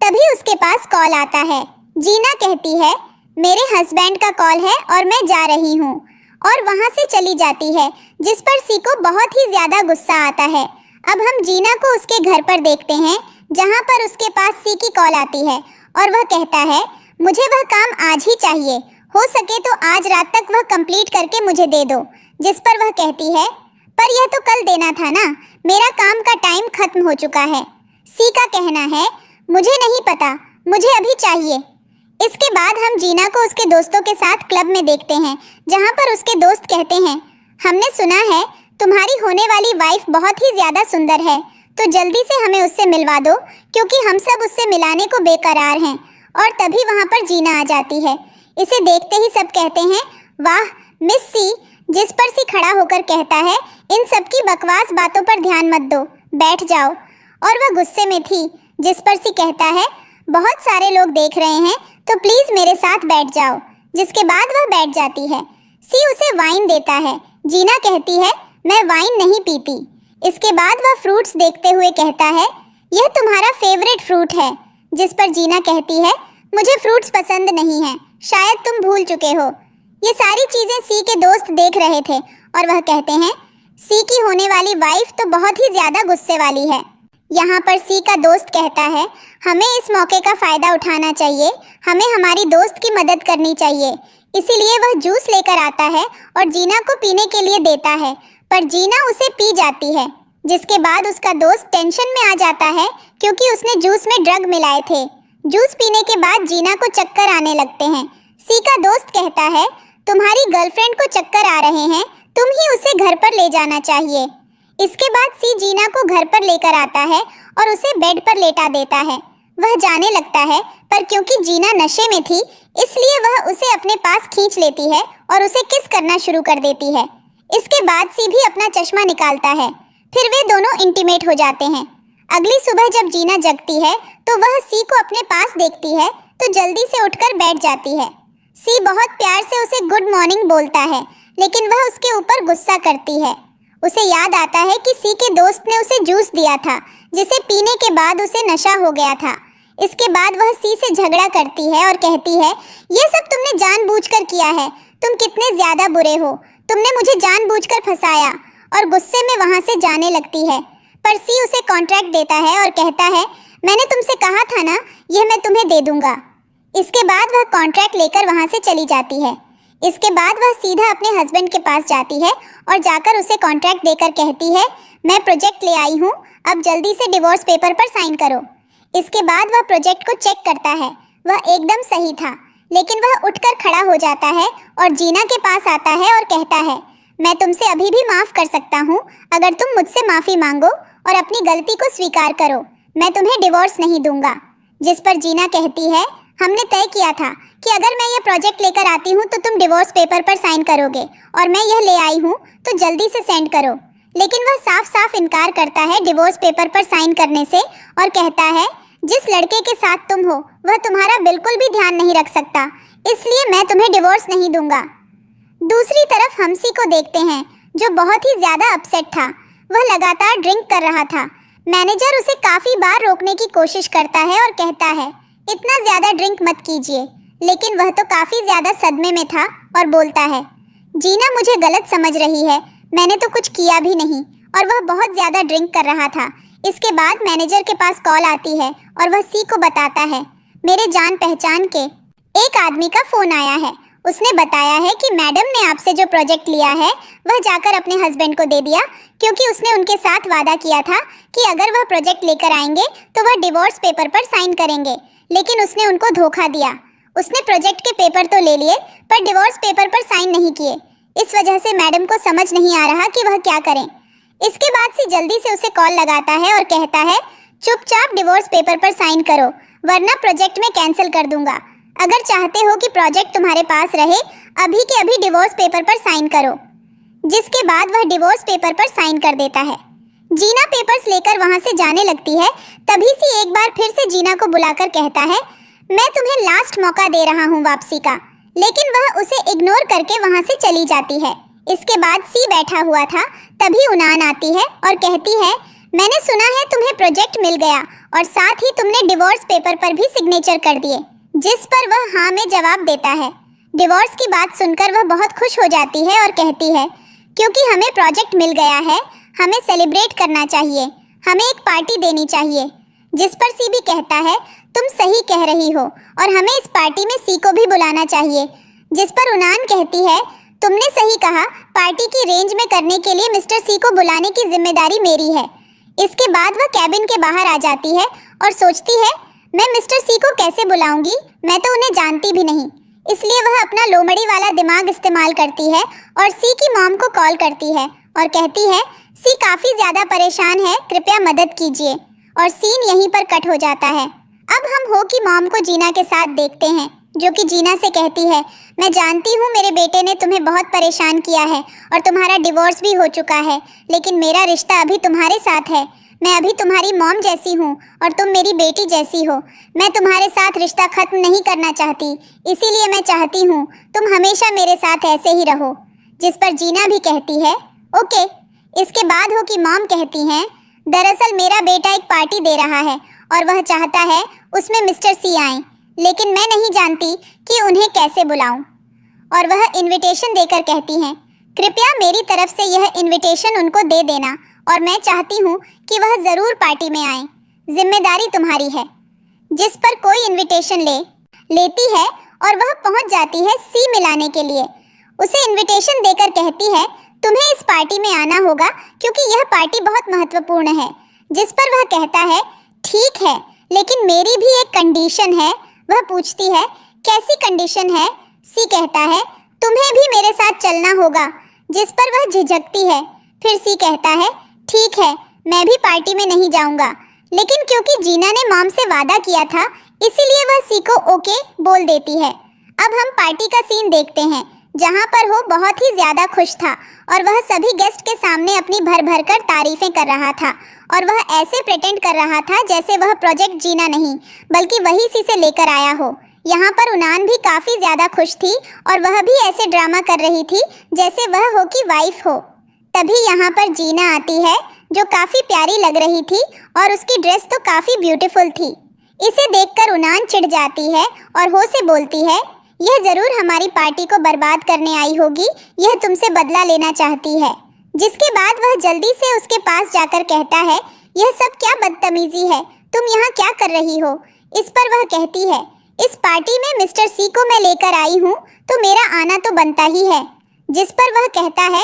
तभी उसके पास कॉल आता है। जीना कहती है मेरे हस्बैंड का कॉल है और मैं जा रही हूँ, और वहाँ से चली जाती है। जिस पर सी को बहुत ही ज़्यादा गुस्सा आता है। अब हम जीना को उसके घर पर देखते हैं जहाँ पर उसके पास सी की कॉल आती है और वह कहता है मुझे वह काम आज ही चाहिए, हो सके तो आज रात तक वह कंप्लीट करके मुझे दे दो। जिस पर वह कहती है पर यह तो कल देना था ना, मेरा काम का टाइम खत्म हो चुका है। सी का कहना है मुझे नहीं पता, मुझे अभी चाहिए। इसके बाद हम जीना को उसके दोस्तों के साथ क्लब में देखते हैं जहाँ पर उसके दोस्त कहते हैं हमने सुना है तुम्हारी होने वाली वाइफ बहुत ही ज़्यादा सुंदर है, तो जल्दी से हमें उससे मिलवा दो क्योंकि हम सब उससे मिलाने को बेकरार हैं। और तभी वहाँ पर जीना आ जाती है। इसे देखते ही सब कहते हैं वाह मिस सी। जिस पर सी खड़ा होकर कहता है इन सब की बकवास बातों पर ध्यान मत दो, बैठ जाओ। और वह गुस्से में थी। जिस पर सी कहता है बहुत सारे लोग देख रहे हैं तो प्लीज़ मेरे साथ बैठ जाओ। जिसके बाद वह बैठ जाती है। सी उसे वाइन देता है। जीना कहती है मैं वाइन नहीं पीती। इसके बाद वह फ्रूट्स देखते हुए कहता है यह तुम्हारा फेवरेट फ्रूट है। जिस पर जीना कहती है मुझे फ्रूट्स पसंद नहीं है, शायद तुम भूल चुके हो। ये सारी चीज़ें सी के दोस्त देख रहे थे और वह कहते हैं सी की होने वाली वाइफ तो बहुत ही ज़्यादा गुस्से वाली है। यहाँ पर सी का दोस्त कहता है हमें इस मौके का फ़ायदा उठाना चाहिए, हमें हमारी दोस्त की मदद करनी चाहिए। इसीलिए वह जूस लेकर आता है और जीना को पीने के लिए देता है, पर जीना उसे पी जाती है। जिसके बाद उसका दोस्त टेंशन में आ जाता है क्योंकि उसने जूस में ड्रग मिलाए थे। जूस पीने के बाद जीना को चक्कर आने लगते हैं। सी का दोस्त कहता है तुम्हारी गर्लफ्रेंड को चक्कर आ रहे हैं, तुम ही उसे घर पर ले जाना चाहिए। इसके बाद सी जीना को घर पर लेकर आता है और उसे बेड पर लेटा देता है। वह जाने लगता है, पर क्योंकि जीना नशे में थी इसलिए वह उसे अपने पास खींच लेती है और उसे किस करना शुरू कर देती है। इसके बाद सी भी अपना चश्मा निकालता है, फिर वे दोनों इंटीमेट हो जाते हैं। अगली सुबह जब जीना जगती है तो वह सी को अपने पास देखती है तो जल्दी से उठकर बैठ जाती है। सी बहुत प्यार से उसे गुड मॉर्निंग बोलता है, लेकिन वह उसके ऊपर गुस्सा करती है। उसे याद आता है कि सी के दोस्त ने उसे जूस दिया था, जिसे पीने के बाद उसे नशा हो गया था। इसके बाद वह सी से झगड़ा करती है और कहती है, ये सब तुमने जानबूझकर किया है, तुम कितने ज्यादा बुरे हो, तुमने मुझे जानबूझकर फंसाया। और गुस्से में वहां से जाने लगती है। पर सी उसे कॉन्ट्रैक्ट देता है और कहता है, मैंने तुमसे कहा था ना, यह मैं तुम्हें दे दूंगा। इसके बाद वह कॉन्ट्रैक्ट लेकर वहां से चली जाती है। इसके बाद वह सीधा अपने हस्बैंड के पास जाती है और जाकर उसे कॉन्ट्रैक्ट देकर कहती है, मैं प्रोजेक्ट ले आई हूँ, अब जल्दी से डिवोर्स पेपर पर साइन करो। इसके बाद वह प्रोजेक्ट को चेक करता है। वह एकदम सही था, लेकिन वह उठकर खड़ा हो जाता है और जीना के पास आता है और कहता है, मैं तुमसे अभी भी माफ़ कर सकता हूँ अगर तुम मुझसे माफ़ी मांगो और अपनी गलती को स्वीकार करो। मैं तुम्हें डिवोर्स नहीं दूंगा। जिस पर जीना कहती है, हमने तय किया था कि अगर मैं यह प्रोजेक्ट लेकर आती हूँ तो तुम डिवोर्स पेपर पर साइन करोगे, और मैं यह ले आई हूँ तो जल्दी से सेंड करो। लेकिन वह साफ साफ इनकार करता है डिवोर्स पेपर पर साइन करने से और कहता है, जिस लड़के के साथ तुम हो वह तुम्हारा बिल्कुल भी ध्यान नहीं रख सकता, इसलिए मैं तुम्हें डिवोर्स नहीं दूंगा। दूसरी तरफ हम सी को देखते हैं, जो बहुत ही ज्यादा अपसेट था। वह लगातार ड्रिंक कर रहा था। मैनेजर उसे काफी बार रोकने की कोशिश करता है और कहता है, इतना ज्यादा ड्रिंक मत कीजिए, लेकिन वह तो काफी ज्यादा सदमे में था और बोलता है, जीना मुझे गलत समझ रही है, मैंने तो कुछ किया भी नहीं। और वह बहुत ज्यादा ड्रिंक कर रहा था। इसके बाद मैनेजर के पास कॉल आती है और वह सी को बताता है, मेरे जान पहचान के एक आदमी का फोन आया है। उसने बताया है कि मैडम ने आपसे जो प्रोजेक्ट लिया है वह जाकर अपने हस्बैंड को दे दिया, क्योंकि उसने उनके साथ वादा किया था कि अगर वह प्रोजेक्ट लेकर आएंगे तो वह डिवोर्स पेपर पर साइन करेंगे, लेकिन उसने उनको धोखा दिया। उसने प्रोजेक्ट के पेपर तो ले लिए पर डिवोर्स पेपर पर साइन नहीं किए। इस वजह से मैडम को समझ नहीं आ रहा कि वह क्या करें। इसके बाद से जल्दी से उसे कॉल लगाता है और कहता है, चुपचाप डिवोर्स पेपर पर साइन करो, वरना प्रोजेक्ट में कैंसिल कर दूंगा। अगर चाहते हो कि प्रोजेक्ट तुम्हारे पास रहे, अभी के अभी डिवोर्स पेपर पर साइन करो। जिसके बाद वह डिवोर्स पेपर पर साइन कर देता है। जीना पेपर्स लेकर वहां से जाने लगती है। तभी से एक बार फिर से जीना को बुलाकर कहता है, मैं तुम्हें लास्ट मौका दे रहा हूँ वापसी का, लेकिन वह उसे इग्नोर करके वहां से चली जाती है। इसके बाद सी बैठा हुआ था, तभी उनान आती है और कहती है, मैंने सुना है तुम्हें प्रोजेक्ट मिल गया और साथ ही तुमने डिवोर्स पेपर पर भी सिग्नेचर कर दिए। जिस पर वह हाँ में जवाब देता है। डिवोर्स की बात सुनकर वह बहुत खुश हो जाती है और कहती है, क्योंकि हमें प्रोजेक्ट मिल गया है, हमें सेलिब्रेट करना चाहिए, हमें एक पार्टी देनी चाहिए। जिस पर सी भी कहता है, तुम सही कह रही हो और हमें इस पार्टी में सी को भी बुलाना चाहिए। जिस पर उनान कहती है, तुमने सही कहा, पार्टी की रेंज में करने के लिए मिस्टर सी को बुलाने की जिम्मेदारी मेरी है। इसके बाद वह कैबिन के बाहर आ जाती है और सोचती है, मैं मिस्टर सी को कैसे बुलाऊंगी, मैं तो उन्हें जानती भी नहीं। इसलिए वह अपना लोमड़ी वाला दिमाग इस्तेमाल करती है और सी की मॉम को कॉल करती है और कहती है, सी काफ़ी ज़्यादा परेशान है, कृपया मदद कीजिए। और सीन यहीं पर कट हो जाता है। अब हम हो की मॉम को जीना के साथ देखते हैं, जो कि जीना से कहती है, मैं जानती हूँ मेरे बेटे ने तुम्हें बहुत परेशान किया है और तुम्हारा डिवोर्स भी हो चुका है, लेकिन मेरा रिश्ता अभी तुम्हारे साथ है। मैं अभी तुम्हारी मॉम जैसी हूँ और तुम मेरी बेटी जैसी हो। मैं तुम्हारे साथ रिश्ता खत्म नहीं करना चाहती, इसीलिए मैं चाहती हूँ तुम हमेशा मेरे साथ ऐसे ही रहो। जिस पर जीना भी कहती है, ओके। इसके बाद हो कि मॉम कहती हैं, दरअसल मेरा बेटा एक पार्टी दे रहा है और वह चाहता है उसमें मिस्टर सी आए, लेकिन मैं नहीं जानती कि उन्हें कैसे बुलाऊं। और वह इनविटेशन देकर कहती हैं, कृपया मेरी तरफ से यह इनविटेशन उनको दे देना और मैं चाहती हूँ कि वह ज़रूर पार्टी में आए, जिम्मेदारी तुम्हारी है। जिस पर कोई इनविटेशन लेती है और वह पहुँच जाती है सी मिलाने के लिए। उसे इनविटेशन देकर कहती है, तुम्हें इस पार्टी में आना होगा क्योंकि यह पार्टी बहुत महत्वपूर्ण है। जिस पर वह कहता है, ठीक है, लेकिन मेरी भी एक कंडीशन है। वह पूछती है, कैसी कंडीशन है? सी कहता है, तुम्हें भी मेरे साथ चलना होगा। जिस पर वह झिझकती है। फिर सी कहता है, ठीक है, मैं भी पार्टी में नहीं जाऊंगा। लेकिन क्योंकि जीना ने मॉम से वादा किया था, इसीलिए वह सी को ओके बोल देती है। अब हम पार्टी का सीन देखते हैं, जहाँ पर वो बहुत ही ज़्यादा खुश था और वह सभी गेस्ट के सामने अपनी भर भर कर तारीफ़ें कर रहा था और वह ऐसे प्रिटेंड कर रहा था जैसे वह प्रोजेक्ट जीना नहीं बल्कि वही सी से लेकर आया हो। यहाँ पर उनान भी काफी ज्यादा खुश थी और वह भी ऐसे ड्रामा कर रही थी जैसे वह हो की वाइफ हो। तभी यहाँ पर जीना आती है जो काफी प्यारी लग रही थी और उसकी ड्रेस तो काफी ब्यूटीफुल थी। इसे देखकर उनान चिढ़ जाती है और हो से बोलती है, यह जरूर हमारी पार्टी को बर्बाद करने आई होगी, यह तुमसे बदला लेना चाहती है। जिसके बाद वह जल्दी से उसके पास जाकर कहता है, यह सब क्या बदतमीजी है, तुम यहाँ क्या कर रही हो। इस पर वह कहती है, इस पार्टी में मिस्टर सी को मैं लेकर आई हूँ तो मेरा आना तो बनता ही है। जिस पर वह कहता है,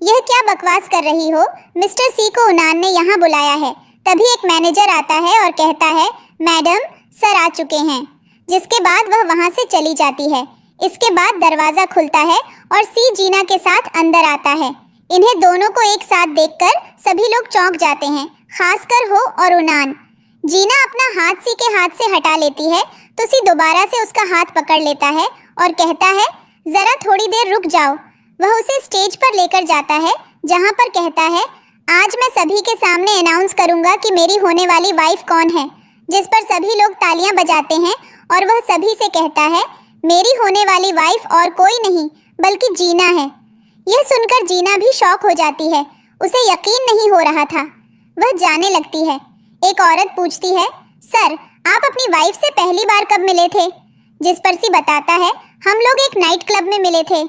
यह क्या बकवास कर रही हो, मिस्टर सी को उनान ने यहाँ बुलाया है। तभी एक मैनेजर आता है और कहता है, मैडम सर आ चुके हैं। जिसके बाद वह वहाँ से चली जाती है। इसके बाद दरवाज़ा खुलता है और सी जीना के साथ अंदर आता है। इन्हें दोनों को एक साथ देखकर सभी लोग चौंक जाते हैं, खासकर हो और उनान। जीना अपना हाथ सी के हाथ से हटा लेती है तो सी दोबारा से उसका हाथ पकड़ लेता है और कहता है, ज़रा थोड़ी देर रुक जाओ। वह उसे स्टेज पर लेकर जाता है जहाँ पर कहता है, आज मैं सभी के सामने अनाउंस करूँगा कि मेरी होने वाली वाइफ कौन है। जिस पर सभी लोग तालियां बजाते हैं और वह सभी से कहता है, मेरी होने वाली वाइफ और कोई नहीं बल्कि जीना है। यह सुनकर जीना भी शॉक हो जाती है, उसे यकीन नहीं हो रहा था। वह जाने लगती है। एक औरत पूछती है, सर आप अपनी वाइफ से पहली बार कब मिले थे। जिस पर सी बताता है, हम लोग एक नाइट क्लब में मिले थे।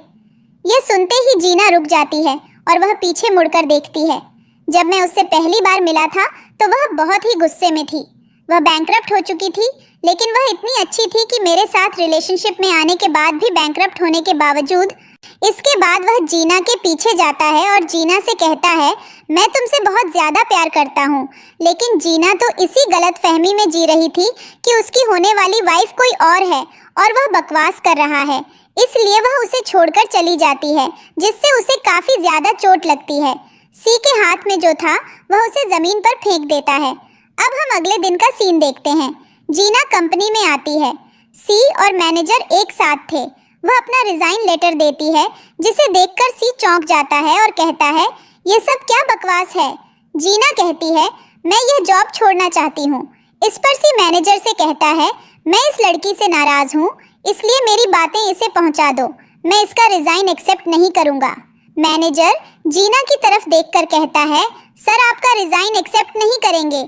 यह सुनते ही जीना रुक जाती है और वह पीछे मुड़कर देखती है। जब मैं उससे पहली बार मिला था तो वह बहुत ही गुस्से में थी। वह बैंकरप्ट हो चुकी थी, लेकिन वह इतनी अच्छी थी कि मेरे साथ रिलेशनशिप में आने के बाद भी बैंकरप्ट होने के बावजूद। इसके बाद वह जीना के पीछे जाता है और जीना से कहता है, मैं तुमसे बहुत ज़्यादा प्यार करता हूँ। लेकिन जीना तो इसी गलत फहमी में जी रही थी कि उसकी होने वाली वाइफ कोई और है और वह बकवास कर रहा है, इसलिए वह उसे छोड़कर चली जाती है, जिससे उसे काफ़ी ज़्यादा चोट लगती है। सी के हाथ में जो था वह उसे ज़मीन पर फेंक देता है। अब हम अगले दिन का सीन देखते हैं। जीना कंपनी में आती है। सी और मैनेजर एक साथ थे। वह अपना रिजाइन लेटर देती है, जिसे देखकर सी चौंक जाता है और कहता है, ये सब क्या बकवास है। जीना कहती है, मैं यह जॉब छोड़ना चाहती हूँ। इस पर सी मैनेजर से कहता है, मैं इस लड़की से नाराज हूँ, इसलिए मेरी बातें इसे पहुँचा दो, मैं इसका रिजाइन एक्सेप्ट नहीं करूँगा। मैनेजर जीना की तरफ देखकर कहता है, सर आपका रिजाइन एक्सेप्ट नहीं करेंगे।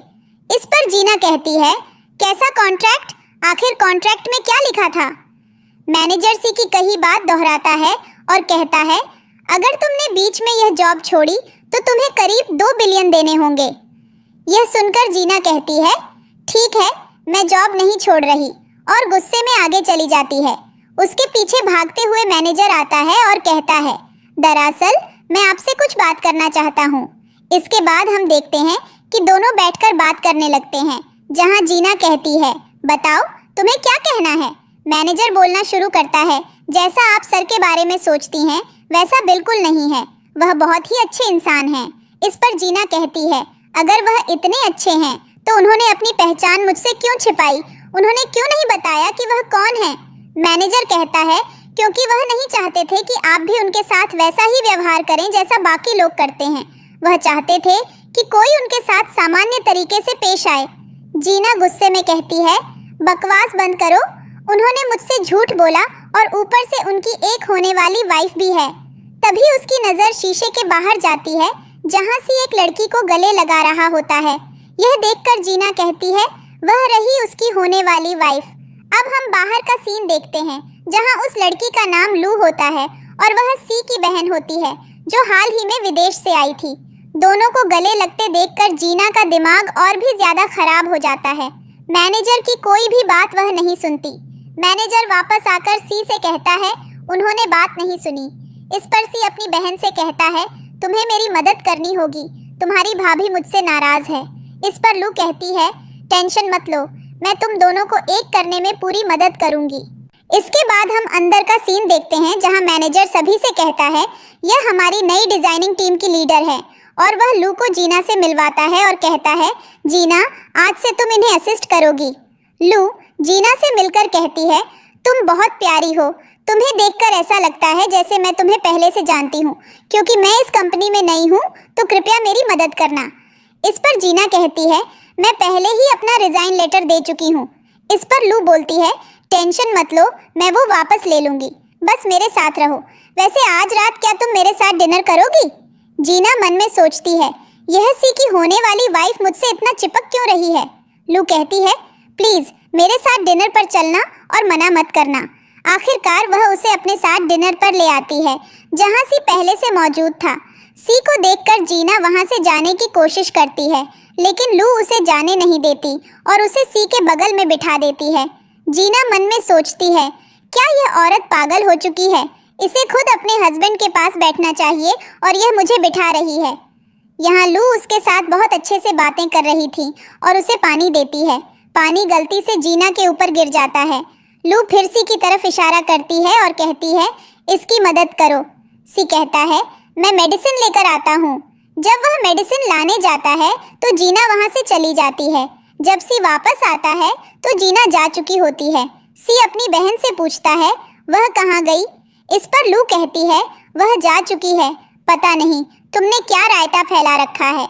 इस पर जीना कहती है, कैसा कॉन्ट्रैक्ट, आखिर कॉन्ट्रैक्ट में क्या लिखा था। मैनेजर सी की कही बात दोहराता है और कहता है, अगर तुमने बीच में यह जॉब छोड़ी तो तुम्हें करीब 2 बिलियन देने होंगे। यह सुनकर जीना कहती है, ठीक है मैं जॉब नहीं छोड़ रही, और गुस्से में आगे चली जाती है। उसके पीछे भागते हुए मैनेजर आता है और कहता है, दरअसल मैं आपसे कुछ बात करना चाहता हूँ। इसके बाद हम देखते हैं कि दोनों बैठकर बात करने लगते हैं, जहाँ जीना कहती है, बताओ तुम्हें क्या कहना है। मैनेजर बोलना शुरू करता है, जैसा आप सर के बारे में सोचती हैं वैसा बिल्कुल नहीं है, वह बहुत ही अच्छे इंसान हैं। इस पर जीना कहती है, अगर वह इतने अच्छे हैं तो उन्होंने अपनी पहचान मुझसे क्यों छिपाई, उन्होंने क्यों नहीं बताया कि वह कौन है। मैनेजर कहता है, क्योंकि वह नहीं चाहते थे कि आप भी उनके साथ वैसा ही व्यवहार करें जैसा बाकी लोग करते हैं। वह चाहते थे कि कोई उनके साथ सामान्य तरीके से पेश आए। जीना गुस्से में कहती है, बकवास बंद करो, उन्होंने मुझसे झूठ बोला और ऊपर से उनकी एक होने वाली वाइफ भी है। तभी उसकी नज़र शीशे के बाहर जाती है, जहाँ से एक लड़की को गले लगा रहा होता है। यह देखकर जीना कहती है, वह रही उसकी होने वाली वाइफ। अब हम बाहर का सीन देखते हैं, जहाँ उस लड़की का नाम लू होता है और वह सी की बहन होती है, जो हाल ही में विदेश से आई थी। दोनों को गले लगते देखकर जीना का दिमाग और भी ज्यादा खराब हो जाता है। मैनेजर की कोई भी बात वह नहीं सुनती। मैनेजर वापस आकर सी से कहता है, उन्होंने बात नहीं सुनी। इस पर सी अपनी बहन से कहता है, तुम्हें मेरी मदद करनी होगी, तुम्हारी भाभी मुझसे नाराज है। इस पर लू कहती है, टेंशन मत लो, मैं तुम दोनों को एक करने में पूरी मदद करूंगी। इसके बाद हम अंदर का सीन देखते हैं, जहां मैनेजर सभी से कहता है, यह हमारी नई डिजाइनिंग टीम की लीडर है, और वह लू को जीना से मिलवाता है और कहता है, जीना आज से तुम इन्हें असिस्ट करोगी। लू जीना से मिलकर कहती है, तुम बहुत प्यारी हो, तुम्हें देखकर ऐसा लगता है जैसे मैं तुम्हें पहले से जानती हूँ। क्योंकि मैं इस कंपनी में नई हूँ तो कृपया मेरी मदद करना। इस पर जीना कहती है, मैं पहले ही अपना रिजाइन लेटर दे चुकी हूँ। इस पर लू बोलती है, टेंशन मत लो, मैं वो वापस ले लूंगी, बस मेरे साथ रहो। वैसे आज रात क्या तुम मेरे साथ डिनर करोगी? जीना मन में सोचती है, यह सी की होने वाली वाइफ मुझसे इतना चिपक क्यों रही है। लू कहती है, प्लीज मेरे साथ डिनर पर चलना और मना मत करना। आखिरकार वह उसे अपने साथ डिनर पर ले आती है, जहां सी पहले से मौजूद था। सी को देखकर जीना वहां से जाने की कोशिश करती है, लेकिन लू उसे जाने नहीं देती और उसे सी के बगल में बिठा देती है। जीना मन में सोचती है, क्या यह औरत पागल हो चुकी है? इसे खुद अपने हस्बैंड के पास बैठना चाहिए और यह मुझे बिठा रही है। यहाँ लू उसके साथ बहुत अच्छे से बातें कर रही थी और उसे पानी देती है। पानी गलती से जीना के ऊपर गिर जाता है। लू फिर सी की तरफ इशारा करती है और कहती है, इसकी मदद करो। सी कहता है, मैं मेडिसिन लेकर आता हूँ। जब वह मेडिसिन लाने जाता है तो जीना वहाँ से चली जाती है। जब सी वापस आता है तो जीना जा चुकी होती है। सी अपनी बहन से पूछता है, वह कहाँ गई? इस पर लू कहती है, वह जा चुकी है। पता नहीं तुमने क्या रायता फैला रखा है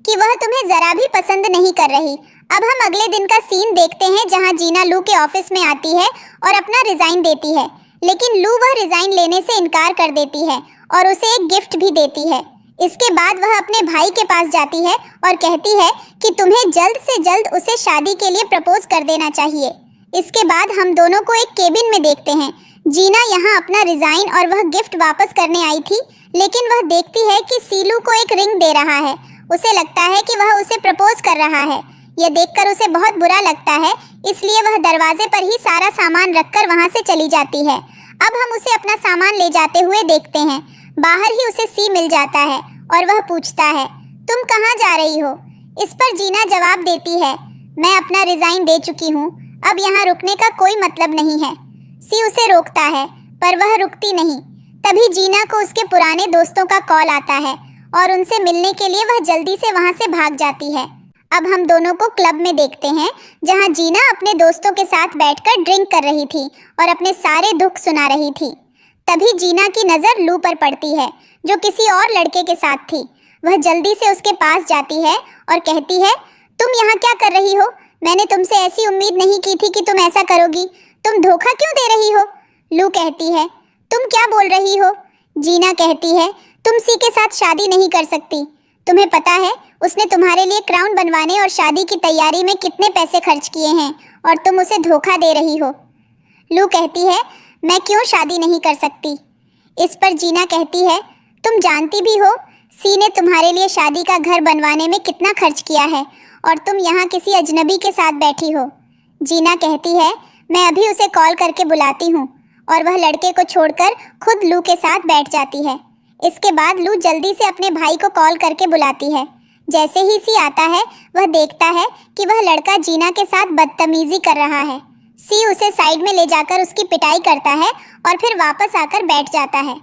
कि वह तुम्हें जरा भी पसंद नहीं कर रही। अब हम अगले दिन का सीन देखते हैं, जहां जीना लू के ऑफिस में आती है और अपना रिजाइन देती है, लेकिन लू वह रिजाइन लेने से इनकार कर देती है और उसे एक गिफ्ट भी देती है। इसके बाद वह अपने भाई के पास जाती है और कहती है कि तुम्हें जल्द से जल्द उसे शादी के लिए प्रपोज कर देना चाहिए। इसके बाद हम दोनों को एक केबिन में देखते हैं। जीना यहाँ अपना रिजाइन और वह गिफ्ट वापस करने आई थी, लेकिन वह देखती है कि सीलू को एक रिंग दे रहा है। उसे लगता है कि वह उसे प्रपोज कर रहा है। यह देखकर उसे बहुत बुरा लगता है, इसलिए वह दरवाजे पर ही सारा सामान रखकर वहां से चली जाती है। अब हम उसे अपना सामान ले जाते हुए देखते हैं। बाहर ही उसे सी मिल जाता है और वह पूछता है, तुम कहाँ जा रही हो? इस पर जीना जवाब देती है, मैं अपना रिजाइन दे चुकी हूँ, अब यहाँ रुकने का कोई मतलब नहीं है। सी उसे रोकता है पर वह रुकती नहीं। तभी जीना को उसके पुराने दोस्तों का कॉल आता है और उनसे मिलने के लिए वह जल्दी से वहां से भाग जाती है। अब हम दोनों को क्लब में देखते हैं, जहां जीना अपने दोस्तों के साथ बैठकर ड्रिंक कर रही थी और अपने सारे दुख सुना रही थी। तभी जीना की नज़र लू पर पड़ती है, जो किसी और लड़के के साथ थी। वह जल्दी से उसके पास जाती है और कहती है, तुम यहाँ क्या कर रही हो? मैंने तुमसे ऐसी उम्मीद नहीं की थी कि तुम ऐसा करोगी। तुम धोखा क्यों दे रही हो? लू कहती है, तुम क्या बोल रही हो? जीना कहती है, तुम सी के साथ शादी नहीं कर सकती। तुम्हें पता है उसने तुम्हारे लिए क्राउन बनवाने और शादी की तैयारी में कितने पैसे खर्च किए हैं और तुम उसे धोखा दे रही हो। लू कहती है, मैं क्यों शादी नहीं कर सकती? इस पर जीना कहती है, तुम जानती भी हो सी ने तुम्हारे लिए शादी का घर बनवाने में कितना खर्च किया है और तुम यहाँ किसी अजनबी के साथ बैठी हो। जीना कहती है, मैं अभी उसे कॉल करके बुलाती हूँ, और वह लड़के को छोड़कर खुद लू के साथ बैठ जाती है। इसके बाद लू जल्दी से अपने भाई को कॉल करके बुलाती है। जैसे ही सी आता है वह देखता है कि वह लड़का जीना के साथ बदतमीजी कर रहा है। सी उसे साइड में ले जाकर उसकी पिटाई करता है और फिर वापस आकर बैठ जाता है।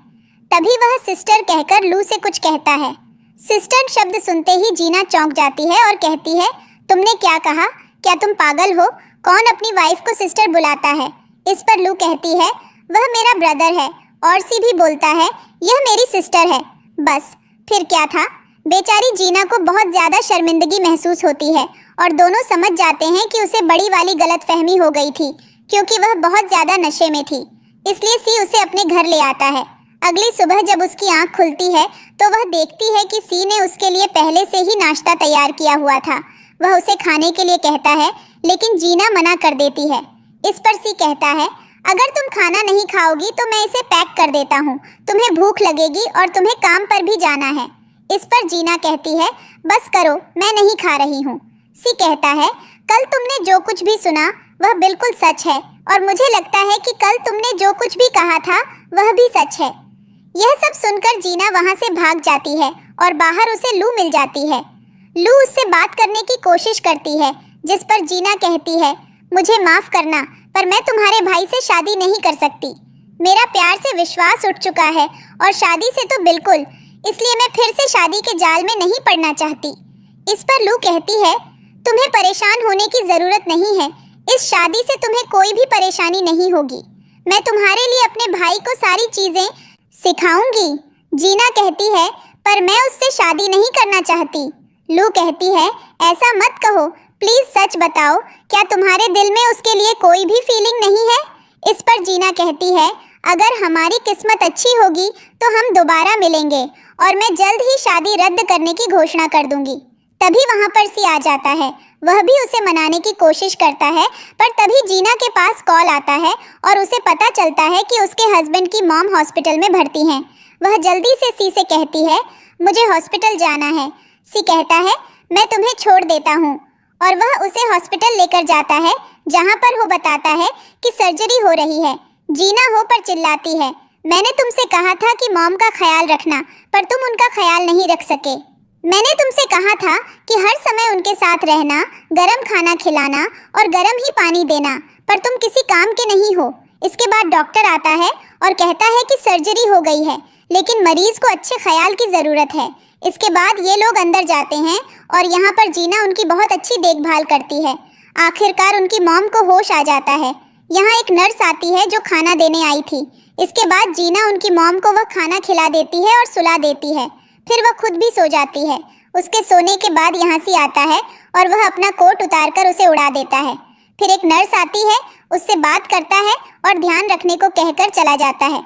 तभी वह सिस्टर कहकर लू से कुछ कहता है। सिस्टर शब्द सुनते ही जीना चौंक जाती है और कहती है, तुमने क्या कहा? क्या तुम पागल हो? कौन अपनी वाइफ को सिस्टर बुलाता है? इस पर लू कहती है, वह मेरा ब्रदर है। और सी भी बोलता है, यह मेरी सिस्टर है। बस फिर क्या था? बेचारी जीना को बहुत ज़्यादा शर्मिंदगी महसूस होती है और दोनों समझ जाते हैं कि उसे बड़ी वाली गलतफहमी हो गई थी, क्योंकि वह बहुत ज़्यादा नशे में थी। इसलिए सी उसे अपने घर ले आता है। अगली सुबह जब उसकी आंख खुलती है तो वह देखती है कि सी ने उसके लिए पहले से ही नाश्ता तैयार किया हुआ था। वह उसे खाने के लिए कहता है, लेकिन जीना मना कर देती है। इस पर सी कहता है, अगर तुम खाना नहीं खाओगी तो मैं इसे पैक कर देता हूँ। तुम्हें भूख लगेगी और तुम्हें काम पर भी जाना है। इस पर जीना कहती है, बस करो, मैं नहीं खा रही हूँ। सी कहता है, कल तुमने जो कुछ भी सुना वह बिल्कुल सच है और मुझे लगता है कि कल तुमने जो कुछ भी कहा था वह भी सच है। यह सब सुनकर जीना वहाँ से भाग जाती है और बाहर उसे लू मिल जाती है। लू उससे बात करने की कोशिश करती है, जिस पर जीना कहती है, मुझे माफ़ करना पर मैं तुम्हारे भाई से शादी नहीं कर सकती। मेरा प्यार से विश्वास उठ चुका है और शादी से तो बिल्कुल, इसलिए मैं फिर से शादी के जाल में नहीं पड़ना चाहती। इस पर लू कहती है, तुम्हें परेशान होने की ज़रूरत नहीं है। इस शादी से तुम्हें कोई भी परेशानी नहीं होगी। मैं तुम्हारे लिए अपने भाई को सारी चीज़ें सिखाऊंगी। जीना कहती है, पर मैं उससे शादी नहीं करना चाहती। लू कहती है, ऐसा मत कहो, प्लीज सच बताओ, क्या तुम्हारे दिल में उसके लिए कोई भी फीलिंग नहीं है? इस पर जीना कहती है, अगर हमारी किस्मत अच्छी होगी तो हम दोबारा मिलेंगे और मैं जल्द ही शादी रद्द करने की घोषणा कर दूंगी। तभी वहां पर सी आ जाता है। वह भी उसे मनाने की कोशिश करता है, पर तभी जीना के पास कॉल आता है और उसे पता चलता है कि उसके हस्बैंड की मॉम हॉस्पिटल में भर्ती हैं। वह जल्दी से सी से कहती है, मुझे हॉस्पिटल जाना है। सी कहता है, मैं तुम्हें छोड़ देता हूँ, और वह उसे हॉस्पिटल लेकर जाता है, जहाँ पर वो बताता है कि सर्जरी हो रही है। जीना हो पर चिल्लाती है, मैंने तुमसे कहा था कि मॉम का ख्याल रखना, पर तुम उनका ख्याल नहीं रख सके। मैंने तुमसे कहा था कि हर समय उनके साथ रहना, गरम खाना खिलाना और गरम ही पानी देना, पर तुम किसी काम के नहीं हो। इसके बाद डॉक्टर आता है और कहता है कि सर्जरी हो गई है, लेकिन मरीज को अच्छे ख्याल की ज़रूरत है। इसके बाद ये लोग अंदर जाते हैं और यहाँ पर जीना उनकी बहुत अच्छी देखभाल करती है। आखिरकार उनकी मॉम को होश आ जाता है। यहाँ एक नर्स आती है जो खाना देने आई थी। इसके बाद जीना उनकी मॉम को वह खाना खिला देती है और सुला देती है। फिर वह खुद भी सो जाती है। उसके सोने के बाद यहाँ से आता है और वह अपना कोट उतारकर उसे उड़ा देता है। फिर एक नर्स आती है, उससे बात करता है और ध्यान रखने को कहकर चला जाता है।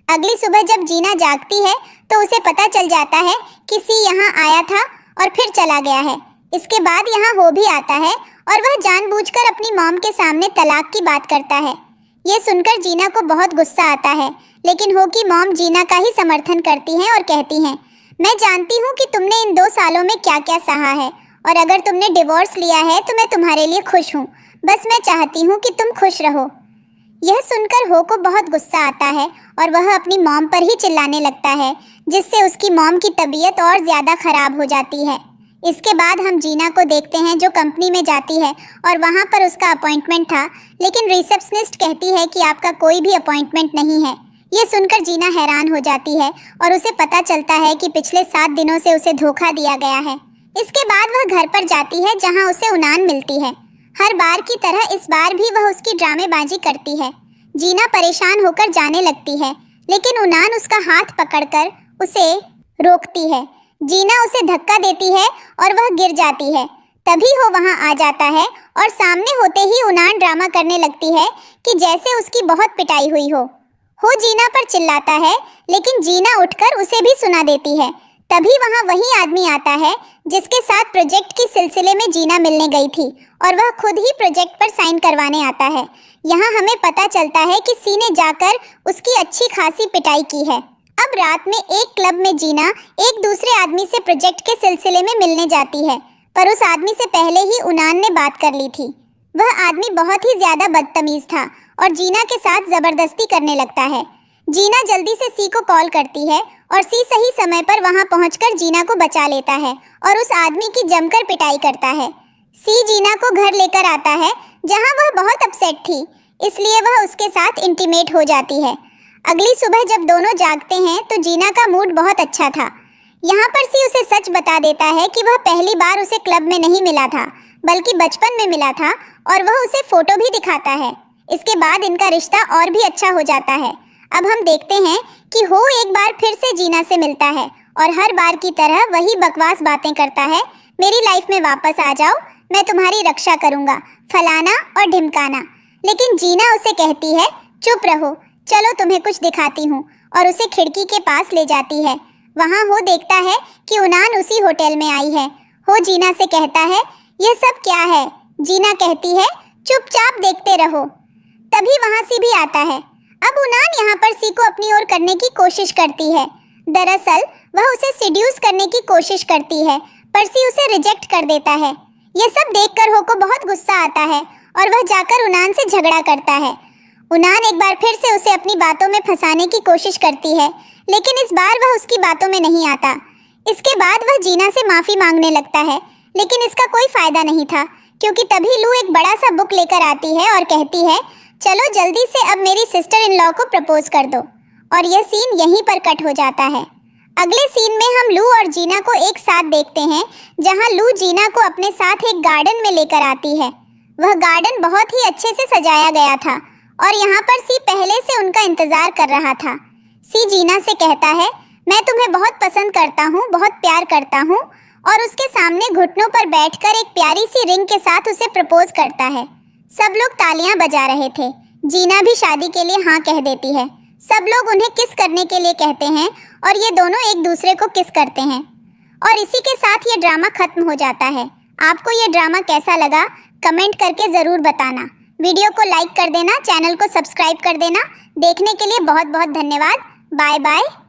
अगली सुबह जब जीना जागती है तो उसे पता चल जाता है कि सी यहाँ आया था और फिर चला गया है। इसके बाद यहाँ हो भी आता है और वह जानबूझकर अपनी मॉम के सामने तलाक की बात करता है। ये सुनकर जीना को बहुत गुस्सा आता है, लेकिन हो की मॉम जीना का ही समर्थन करती हैं और कहती हैं, मैं जानती हूँ कि तुमने इन 2 सालों में क्या क्या सहा है, और अगर तुमने डिवोर्स लिया है तो मैं तुम्हारे लिए खुश हूँ। बस मैं चाहती हूँ कि तुम खुश रहो। यह सुनकर हो को बहुत गुस्सा आता है और वह अपनी मॉम पर ही चिल्लाने लगता है, जिससे उसकी मॉम की तबीयत और ज़्यादा खराब हो जाती है। इसके बाद हम जीना को देखते हैं जो कंपनी में जाती है और वहाँ पर उसका अपॉइंटमेंट था, लेकिन रिसेप्शनिस्ट कहती है कि आपका कोई भी अपॉइंटमेंट नहीं है। ये सुनकर जीना हैरान हो जाती है और उसे पता चलता है कि पिछले 7 दिनों से उसे धोखा दिया गया है। इसके बाद वह घर पर जाती है जहाँ उसे उनान मिलती है। हर बार की तरह इस बार भी वह उसकी ड्रामेबाजी करती है। जीना परेशान होकर जाने लगती है, लेकिन उनान उसका हाथ पकड़कर उसे रोकती है। जीना उसे धक्का देती है और वह गिर जाती है। तभी वो वहाँ आ जाता है और सामने होते ही उनान ड्रामा करने लगती है कि जैसे उसकी बहुत पिटाई हुई हो। जीना पर चिल्लाता है, लेकिन जीना उठकर उसे भी सुना देती है। तभी वहाँ वही आदमी आता है जिसके साथ प्रोजेक्ट की सिलसिले में जीना मिलने गई थी, और वह खुद ही प्रोजेक्ट पर साइन करवाने आता है। यहाँ हमें पता चलता है कि सी ने जाकर उसकी अच्छी खासी पिटाई की है। अब रात में एक क्लब में जीना एक दूसरे आदमी से प्रोजेक्ट के सिलसिले में मिलने जाती है, पर उस आदमी से पहले ही उनान ने बात कर ली थी। वह आदमी बहुत ही ज्यादा बदतमीज था और जीना के साथ जबरदस्ती करने लगता है। जीना जल्दी से सी को कॉल करती है और सी सही समय पर वहां पहुंचकर जीना को बचा लेता है और उस आदमी की जमकर पिटाई करता है। सी जीना को घर लेकर आता है जहां वह बहुत अपसेट थी, इसलिए वह उसके साथ इंटीमेट हो जाती है। अगली सुबह जब दोनों जागते हैं तो जीना का मूड बहुत अच्छा था। यहाँ पर सी उसे सच बता देता है कि वह पहली बार उसे क्लब में नहीं मिला था, बल्कि बचपन में मिला था, और वह उसे फोटो भी दिखाता है। इसके बाद इनका रिश्ता और भी अच्छा हो जाता है। अब हम देखते हैं कि हो एक बार फिर से जीना से मिलता है और हर बार की तरह वही बकवास बातें करता है, मेरी लाइफ में वापस आ जाओ, मैं तुम्हारी रक्षा करूँगा, फलाना और ढिमकाना। लेकिन जीना उसे कहती है, चुप रहो, चलो तुम्हें कुछ दिखाती हूँ, और उसे खिड़की के पास ले जाती है। वहाँ हो देखता है कि उनान उसी होटल में आई है। हो जीना से कहता है, यह सब क्या है? जीना कहती है, चुपचाप देखते रहो। तभी वहाँ सी भी आता है। अब उनान यहाँ पर सी को अपनी ओर करने की कोशिश करती है। दरअसल वह उसे सिड्यूस करने की कोशिश करती है, पर सी उसे रिजेक्ट कर देता है। यह सब देखकर हो को बहुत गुस्सा आता है और वह जाकर उनान से झगड़ा करता है। उनान एक बार फिर से उसे अपनी बातों में फंसाने की कोशिश करती है, लेकिन इस बार वह उसकी बातों में नहीं आता। इसके बाद वह जीना से माफ़ी मांगने लगता है, लेकिन इसका कोई फ़ायदा नहीं था, क्योंकि तभी लू एक बड़ा सा बुक लेकर आती है और कहती है, चलो जल्दी से अब मेरी सिस्टर इन लॉ को प्रपोज कर दो। और यह सीन यहीं पर कट हो जाता है। अगले सीन में हम लू और जीना को एक साथ देखते हैं, जहां लू जीना को अपने साथ एक गार्डन में लेकर आती है। वह गार्डन बहुत ही अच्छे से सजाया गया था और यहाँ पर सी पहले से उनका इंतजार कर रहा था। सी जीना से कहता है, मैं तुम्हें बहुत पसंद करता हूँ, बहुत प्यार करता हूँ, और उसके सामने घुटनों पर बैठकर एक प्यारी सी रिंग के साथ उसे प्रपोज करता है। सब लोग तालियां बजा रहे थे। जीना भी शादी के लिए हाँ कह देती है। सब लोग उन्हें किस करने के लिए कहते हैं और ये दोनों एक दूसरे को किस करते हैं। और इसी के साथ ये ड्रामा खत्म हो जाता है। आपको ये ड्रामा कैसा लगा कमेंट करके ज़रूर बताना। वीडियो को लाइक कर देना, चैनल को सब्सक्राइब कर देना। देखने के लिए बहुत बहुत धन्यवाद। Bye bye.